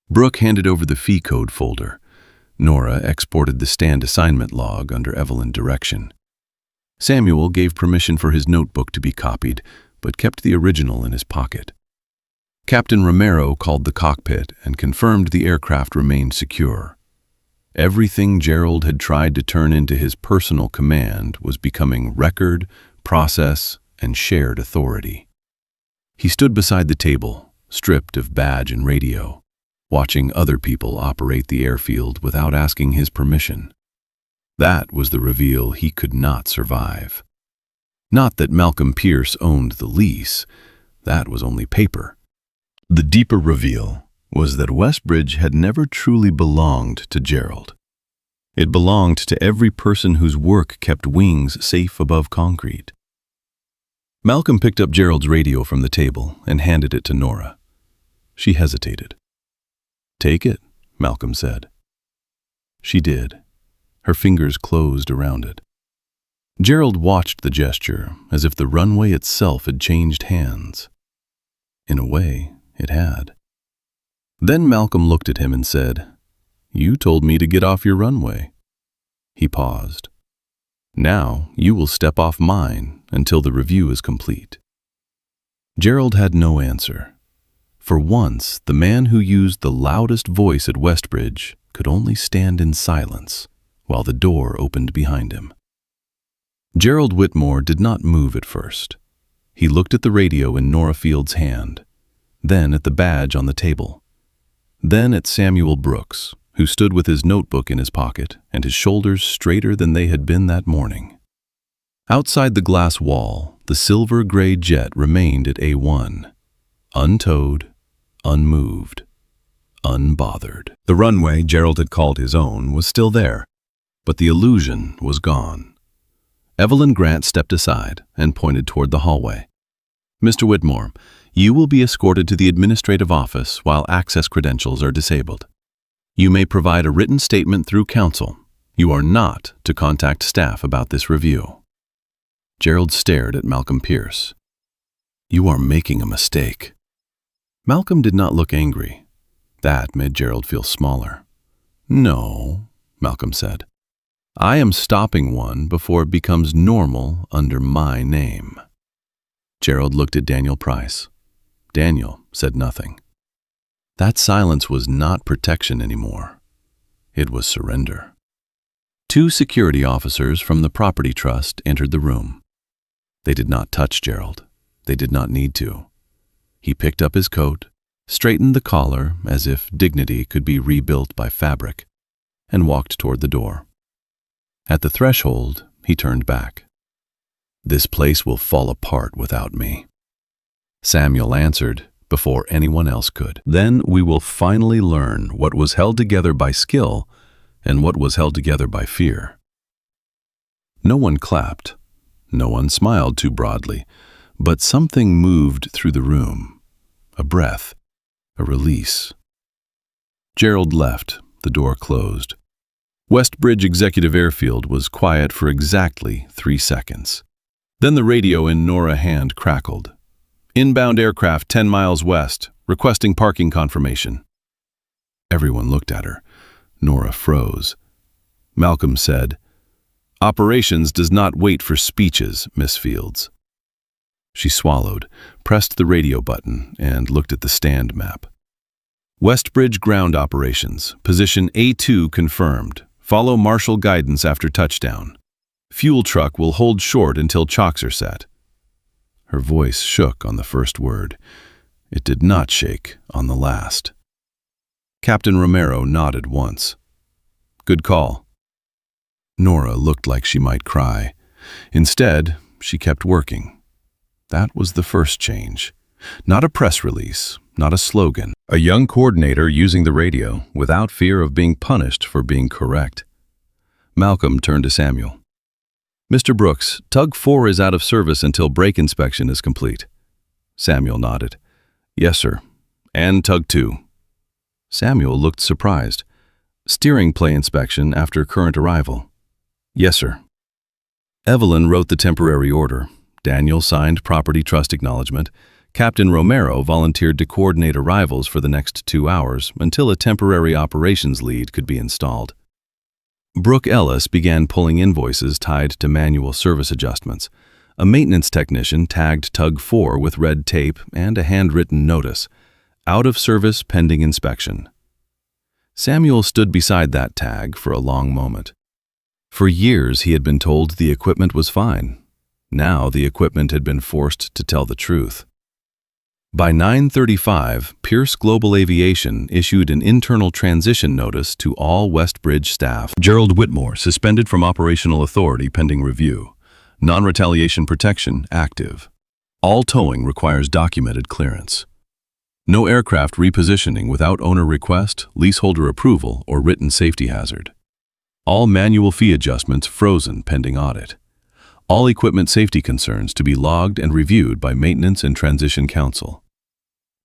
Brooke handed over the fee code folder. Nora exported the stand assignment log under Evelyn's direction. Samuel gave permission for his notebook to be copied, but kept the original in his pocket. Captain Romero called the cockpit and confirmed the aircraft remained secure. Everything Gerald had tried to turn into his personal command was becoming record, process, and shared authority. He stood beside the table, stripped of badge and radio, watching other people operate the airfield without asking his permission. That was the reveal he could not survive. Not that Malcolm Pierce owned the lease. That was only paper. The deeper reveal was that Westbridge had never truly belonged to Gerald. It belonged to every person whose work kept wings safe above concrete. Malcolm picked up Gerald's radio from the table and handed it to Nora. She hesitated. Take it, Malcolm said. She did. Her fingers closed around it. Gerald watched the gesture as if the runway itself had changed hands. In a way, it had. Then Malcolm looked at him and said, You told me to get off your runway. He paused. Now you will step off mine until the review is complete. Gerald had no answer. For once, the man who used the loudest voice at Westbridge could only stand in silence while the door opened behind him. Gerald Whitmore did not move at first. He looked at the radio in Nora Field's hand, then at the badge on the table, then at Samuel Brooks, who stood with his notebook in his pocket and his shoulders straighter than they had been that morning. Outside the glass wall, the silver-gray jet remained at A1, untowed, unmoved, unbothered. The runway Gerald had called his own was still there, but the illusion was gone. Evelyn Grant stepped aside and pointed toward the hallway. Mr. Whitmore, you will be escorted to the administrative office while access credentials are disabled. You may provide a written statement through counsel. You are not to contact staff about this review. Gerald stared at Malcolm Pierce. You are making a mistake. Malcolm did not look angry. That made Gerald feel smaller. No, Malcolm said. I am stopping one before it becomes normal under my name. Gerald looked at Daniel Price. Daniel said nothing. That silence was not protection anymore. It was surrender. 2 security officers from the property trust entered the room. They did not touch Gerald. They did not need to. He picked up his coat, straightened the collar as if dignity could be rebuilt by fabric, and walked toward the door. At the threshold, he turned back. "This place will fall apart without me," Samuel answered before anyone else could. "Then we will finally learn what was held together by skill and what was held together by fear." No one clapped. No one smiled too broadly, but something moved through the room. A breath, a release. Gerald left, the door closed. Westbridge Executive Airfield was quiet for exactly 3 seconds. Then the radio in Nora's hand crackled. "Inbound aircraft 10 miles west, requesting parking confirmation." Everyone looked at her. Nora froze. Malcolm said, "Operations does not wait for speeches, Miss Fields." She swallowed, pressed the radio button, and looked at the stand map. "Westbridge ground operations, position A2 confirmed. Follow marshal guidance after touchdown. Fuel truck will hold short until chocks are set." Her voice shook on the first word. It did not shake on the last. Captain Romero nodded once. "Good call." Nora looked like she might cry. Instead, she kept working. That was the first change. Not a press release, not a slogan. A young coordinator using the radio without fear of being punished for being correct. Malcolm turned to Samuel. "Mr. Brooks, Tug 4 is out of service until brake inspection is complete." Samuel nodded. "Yes, sir. And Tug 2. Samuel looked surprised. "Steering play inspection after current arrival." "Yes, sir." Evelyn wrote the temporary order. Daniel signed property trust acknowledgement. Captain Romero volunteered to coordinate arrivals for the next 2 hours until a temporary operations lead could be installed. Brooke Ellis began pulling invoices tied to manual service adjustments. A maintenance technician tagged Tug 4 with red tape and a handwritten notice, "Out of service pending inspection." Samuel stood beside that tag for a long moment. For years he had been told the equipment was fine. Now the equipment had been forced to tell the truth. By 9:35, Pierce Global Aviation issued an internal transition notice to all Westbridge staff. Gerald Whitmore suspended from operational authority pending review. Non-retaliation protection active. All towing requires documented clearance. No aircraft repositioning without owner request, leaseholder approval, or written safety hazard. All manual fee adjustments frozen pending audit. All equipment safety concerns to be logged and reviewed by Maintenance and Transition Council.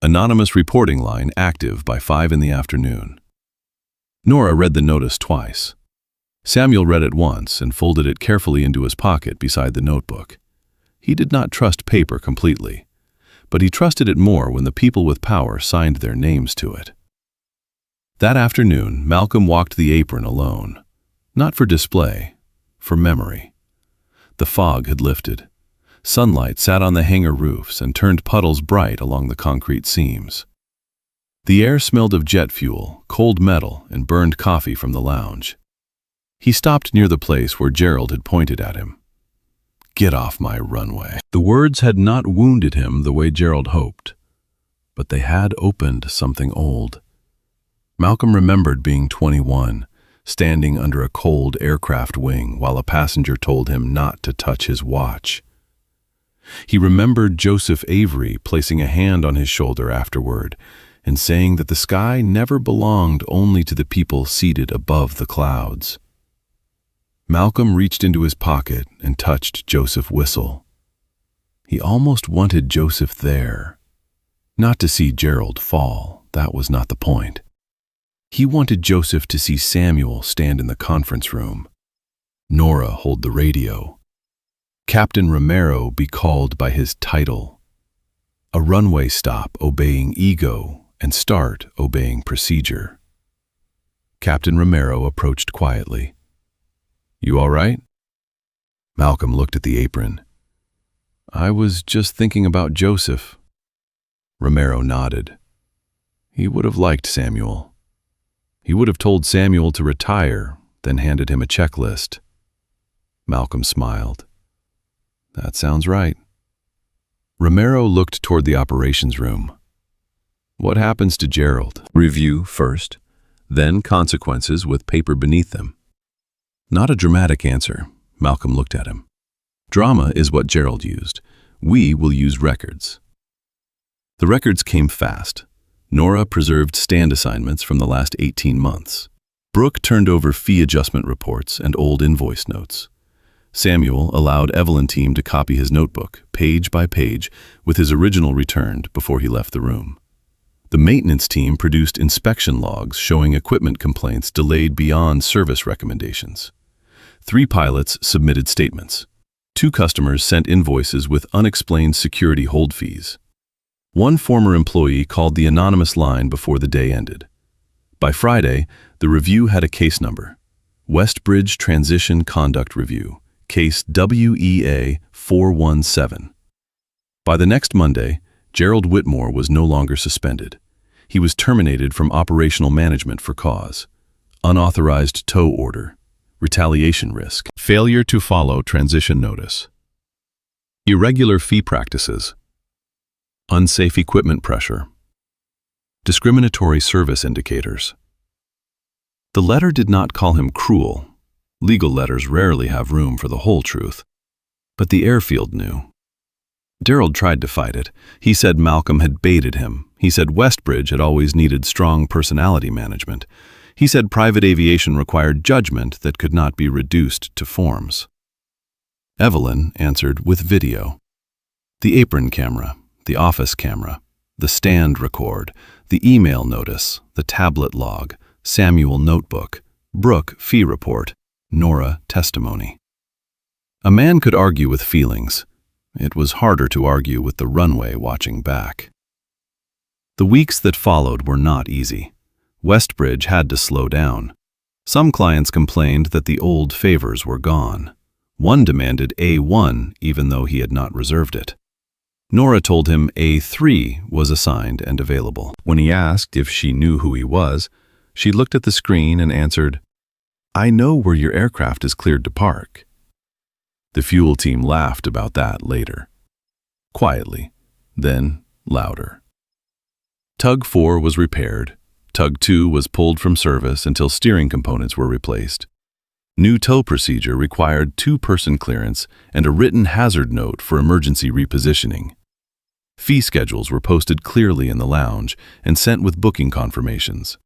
Anonymous reporting line active by 5 in the afternoon. Nora read the notice twice. Samuel read it once and folded it carefully into his pocket beside the notebook. He did not trust paper completely, but he trusted it more when the people with power signed their names to it. That afternoon, Malcolm walked the apron alone. Not for display, for memory. The fog had lifted. Sunlight sat on the hangar roofs and turned puddles bright along the concrete seams. The air smelled of jet fuel, cold metal, and burned coffee from the lounge. He stopped near the place where Gerald had pointed at him. "Get off my runway." The words had not wounded him the way Gerald hoped, but they had opened something old. Malcolm remembered being 21, standing under a cold aircraft wing while a passenger told him not to touch his watch. He remembered Joseph Avery placing a hand on his shoulder afterward and saying that the sky never belonged only to the people seated above the clouds. Malcolm reached into his pocket and touched Joseph's whistle. He almost wanted Joseph there. Not to see Gerald fall, that was not the point. He wanted Joseph to see Samuel stand in the conference room, Nora hold the radio, Captain Romero be called by his title, a runway stop obeying ego and start obeying procedure. Captain Romero approached quietly. "You all right?" Malcolm looked at the apron. "I was just thinking about Joseph." Romero nodded. He would have liked Samuel. He would have told Samuel to retire, then handed him a checklist. Malcolm smiled. "That sounds right." Romero looked toward the operations room. What happens to Gerald? Review first, then consequences with paper beneath them. Not a dramatic answer. Malcolm looked at him. Drama is what Gerald used. We will use records. The records came fast. Nora preserved stand assignments from the last 18 months. Brooke turned over fee adjustment reports and old invoice notes. Samuel allowed Evelyn team to copy his notebook, page by page, with his original returned before he left the room. The maintenance team produced inspection logs showing equipment complaints delayed beyond service recommendations. 3 pilots submitted statements. 2 customers sent invoices with unexplained security hold fees. 1 former employee called the anonymous line before the day ended. By Friday, the review had a case number. Westbridge Transition Conduct Review, case WEA 417. By the next Monday, Gerald Whitmore was no longer suspended. He was terminated from operational management for cause. Unauthorized tow order. Retaliation risk. Failure to follow transition notice. Irregular fee practices. Unsafe equipment pressure. Discriminatory service indicators. The letter did not call him cruel. Legal letters rarely have room for the whole truth. But the airfield knew. Gerald tried to fight it. He said Malcolm had baited him. He said Westbridge had always needed strong personality management. He said private aviation required judgment that could not be reduced to forms. Evelyn answered with video. The apron camera, the office camera, the stand record, the email notice, the tablet log, Samuel notebook, Brooke fee report, Nora testimony. A man could argue with feelings. It was harder to argue with the runway watching back. The weeks that followed were not easy. Westbridge had to slow down. Some clients complained that the old favors were gone. One demanded A1 even though he had not reserved it. Nora told him A3 was assigned and available. When he asked if she knew who he was, she looked at the screen and answered, "I know where your aircraft is cleared to park." The fuel team laughed about that later. Quietly, then louder. Tug 4 was repaired. Tug 2 was pulled from service until steering components were replaced. New tow procedure required 2-person clearance and a written hazard note for emergency repositioning. Fee schedules were posted clearly in the lounge and sent with booking confirmations.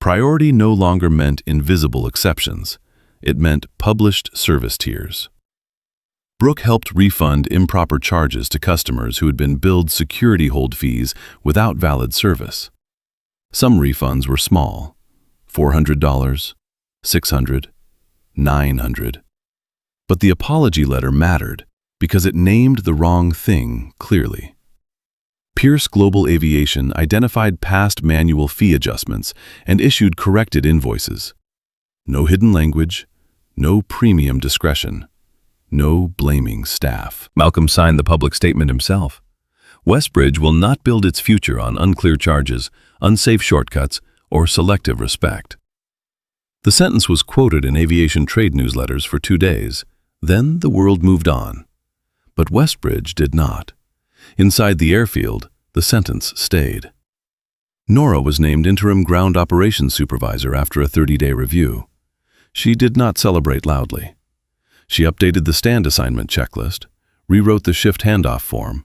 Priority no longer meant invisible exceptions. It meant published service tiers. Brooke helped refund improper charges to customers who had been billed security hold fees without valid service. Some refunds were small, $400, $600, $900. But the apology letter mattered because it named the wrong thing clearly. Pierce Global Aviation identified past manual fee adjustments and issued corrected invoices. No hidden language, no premium discretion, no blaming staff. Malcolm signed the public statement himself. Westbridge will not build its future on unclear charges, unsafe shortcuts, or selective respect. The sentence was quoted in aviation trade newsletters for 2 days. Then the world moved on. But Westbridge did not. Inside the airfield, the sentence stayed. Nora was named interim ground operations supervisor after a 30-day review. She did not celebrate loudly. She updated the stand assignment checklist, rewrote the shift handoff form,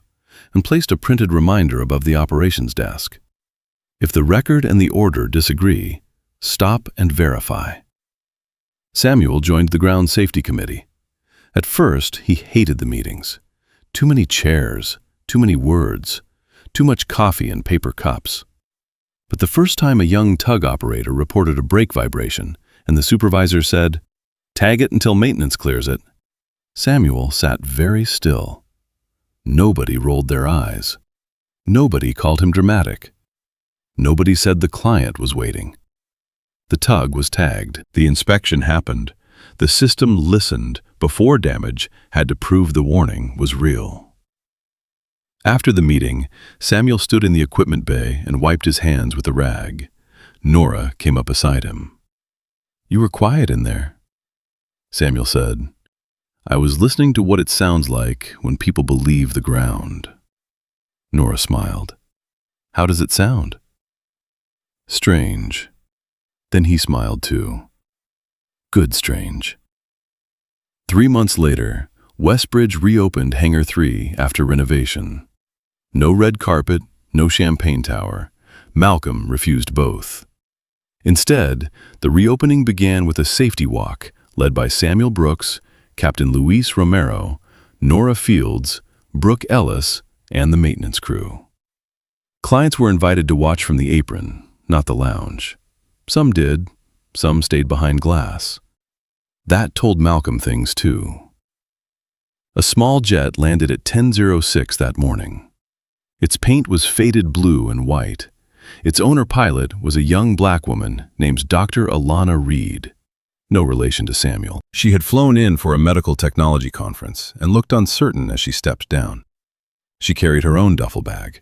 and placed a printed reminder above the operations desk. If the record and the order disagree, stop and verify. Samuel joined the Ground Safety Committee. At first, he hated the meetings. Too many chairs, too many words, too much coffee in paper cups. But the first time a young tug operator reported a brake vibration and the supervisor said, "Tag it until maintenance clears it," Samuel sat very still. Nobody rolled their eyes. Nobody called him dramatic. Nobody said the client was waiting. The tug was tagged. The inspection happened. The system listened before damage had to prove the warning was real. After the meeting, Samuel stood in the equipment bay and wiped his hands with a rag. Nora came up beside him. "You were quiet in there." Samuel said, "I was listening to what it sounds like when people believe the ground." Nora smiled. How does it sound? Strange. Then he smiled too. Good strange. 3 months later, Westbridge reopened Hangar 3 after renovation. No red carpet, no champagne tower. Malcolm refused both. Instead, the reopening began with a safety walk led by Samuel Brooks, Captain Luis Romero, Nora Fields, Brooke Ellis, and the maintenance crew. Clients were invited to watch from the apron, not the lounge. Some did, some stayed behind glass. That told Malcolm things too. A small jet landed at 10:06 that morning. Its paint was faded blue and white. Its owner-pilot was a young black woman named Dr. Alana Reed. No relation to Samuel. She had flown in for a medical technology conference and looked uncertain as she stepped down. She carried her own duffel bag.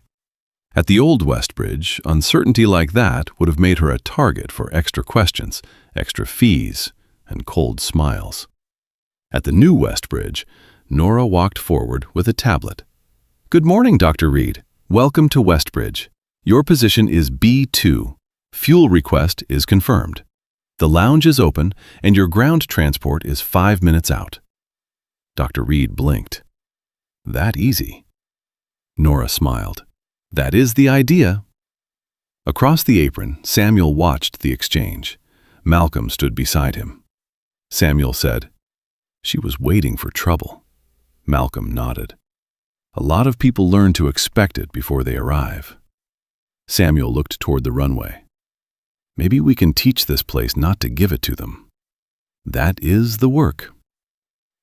At the old Westbridge, uncertainty like that would have made her a target for extra questions, extra fees, and cold smiles. At the new Westbridge, Nora walked forward with a tablet. Good morning, Dr. Reed. Welcome to Westbridge. Your position is B2. Fuel request is confirmed. The lounge is open, and your ground transport is 5 minutes out. Dr. Reed blinked. That easy. Nora smiled. That is the idea. Across the apron, Samuel watched the exchange. Malcolm stood beside him. Samuel said, "She was waiting for trouble." Malcolm nodded. A lot of people learn to expect it before they arrive. Samuel looked toward the runway. Maybe we can teach this place not to give it to them. That is the work.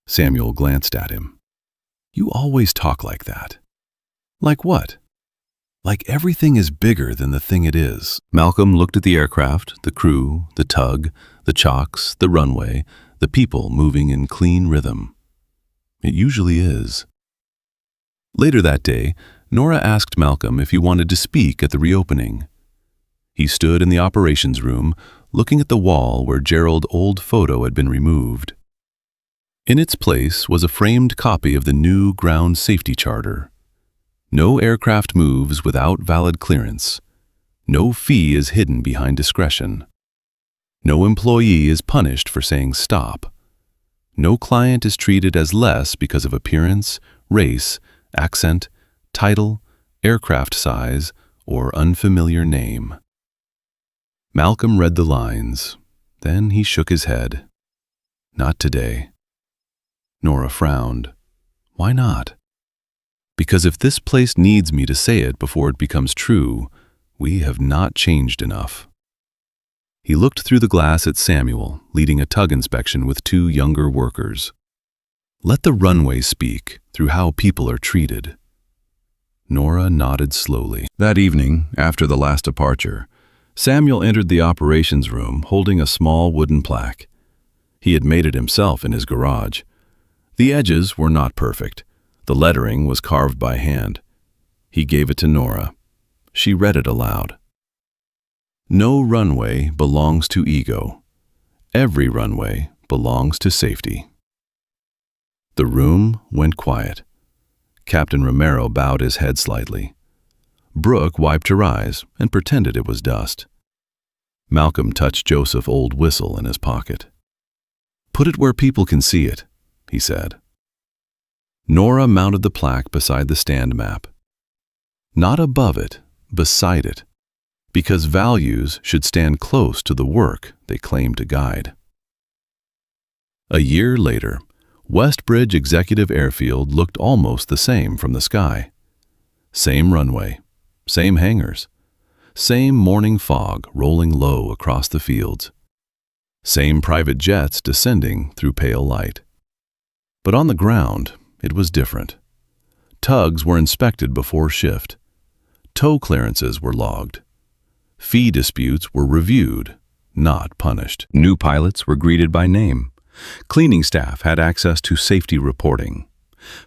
Samuel glanced at him. You always talk like that. Like what? Like everything is bigger than the thing it is. Malcolm looked at the aircraft, the crew, the tug, the chocks, the runway, the people moving in clean rhythm. It usually is. Later that day, Nora asked Malcolm if he wanted to speak at the reopening. He stood in the operations room, looking at the wall where Gerald's old photo had been removed. In its place was a framed copy of the new ground safety charter. No aircraft moves without valid clearance. No fee is hidden behind discretion. No employee is punished for saying stop. No client is treated as less because of appearance, race, accent, title, aircraft size, or unfamiliar name. Malcolm read the lines. Then he shook his head. Not today. Nora frowned. Why not? Because if this place needs me to say it before it becomes true, we have not changed enough. He looked through the glass at Samuel, leading a tug inspection with 2 younger workers. Let the runway speak through how people are treated. Nora nodded slowly. That evening, after the last departure, Samuel entered the operations room holding a small wooden plaque. He had made it himself in his garage. The edges were not perfect. The lettering was carved by hand. He gave it to Nora. She read it aloud. No runway belongs to ego. Every runway belongs to safety. The room went quiet. Captain Romero bowed his head slightly. Brooke wiped her eyes and pretended it was dust. Malcolm touched Joseph's old whistle in his pocket. Put it where people can see it, he said. Nora mounted the plaque beside the stand map. Not above it, beside it, because values should stand close to the work they claim to guide. A year later, Westbridge Executive Airfield looked almost the same from the sky. Same runway, same hangars, same morning fog rolling low across the fields, same private jets descending through pale light. But on the ground, it was different. Tugs were inspected before shift. Tow clearances were logged. Fee disputes were reviewed, not punished. New pilots were greeted by name. Cleaning staff had access to safety reporting.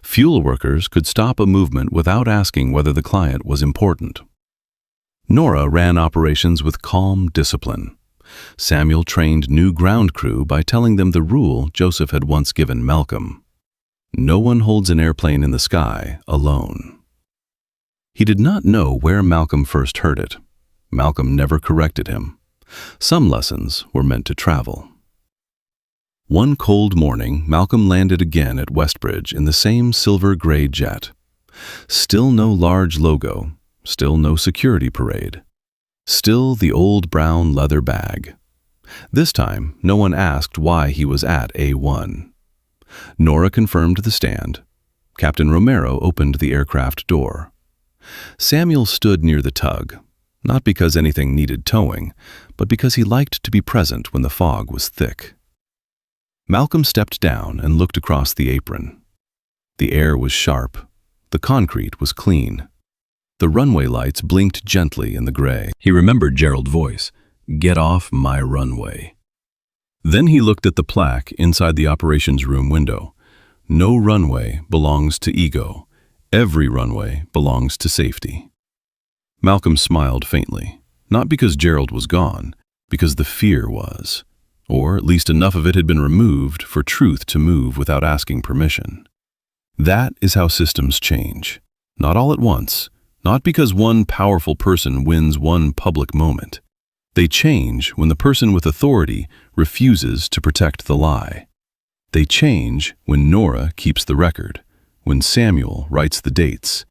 Fuel workers could stop a movement without asking whether the client was important. Nora ran operations with calm discipline. Samuel trained new ground crew by telling them the rule Joseph had once given Malcolm. No one holds an airplane in the sky alone. He did not know where Malcolm first heard it. Malcolm never corrected him. Some lessons were meant to travel. One cold morning, Malcolm landed again at Westbridge in the same silver-gray jet. Still no large logo, still no security parade. Still the old brown leather bag. This time, no one asked why he was at A1. Nora confirmed the stand. Captain Romero opened the aircraft door. Samuel stood near the tug, not because anything needed towing, but because he liked to be present when the fog was thick. Malcolm stepped down and looked across the apron. The air was sharp. The concrete was clean. The runway lights blinked gently in the gray. He remembered Gerald's voice, "Get off my runway." Then he looked at the plaque inside the operations room window. No runway belongs to ego. Every runway belongs to safety. Malcolm smiled faintly, not because Gerald was gone, because the fear was. Or at least enough of it had been removed for truth to move without asking permission. That is how systems change. Not all at once, not because one powerful person wins one public moment. They change when the person with authority refuses to protect the lie. They change when Nora keeps the record, when Samuel writes the dates,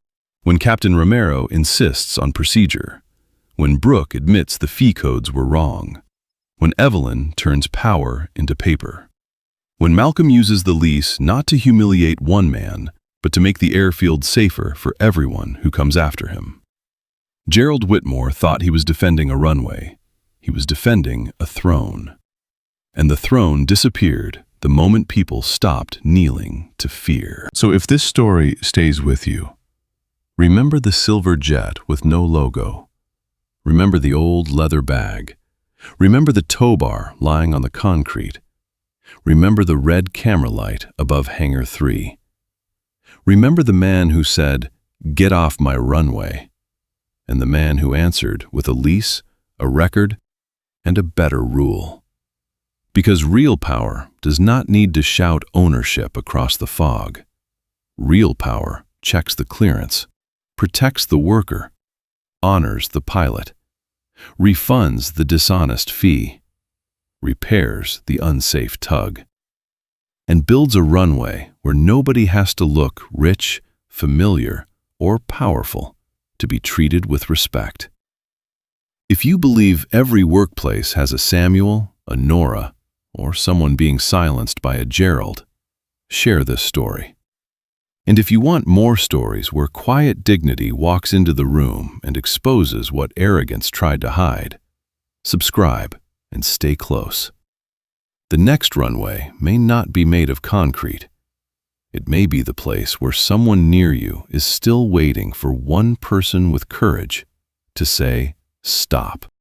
when Captain Romero insists on procedure, when Brooke admits the fee codes were wrong, when Evelyn turns power into paper, when Malcolm uses the lease not to humiliate one man, but to make the airfield safer for everyone who comes after him. Gerald Whitmore thought he was defending a runway. He was defending a throne. And the throne disappeared the moment people stopped kneeling to fear. So if this story stays with you, remember the silver jet with no logo. Remember the old leather bag. Remember the tow bar lying on the concrete. Remember the red camera light above Hangar 3. Remember the man who said, "Get off my runway," and the man who answered with a lease, a record, and a better rule. Because real power does not need to shout ownership across the fog. Real power checks the clearance, protects the worker, honors the pilot, refunds the dishonest fee, repairs the unsafe tug, and builds a runway where nobody has to look rich, familiar, or powerful to be treated with respect. If you believe every workplace has a Samuel, a Nora, or someone being silenced by a Gerald, share this story. And if you want more stories where quiet dignity walks into the room and exposes what arrogance tried to hide, subscribe and stay close. The next runway may not be made of concrete. It may be the place where someone near you is still waiting for one person with courage to say, "Stop."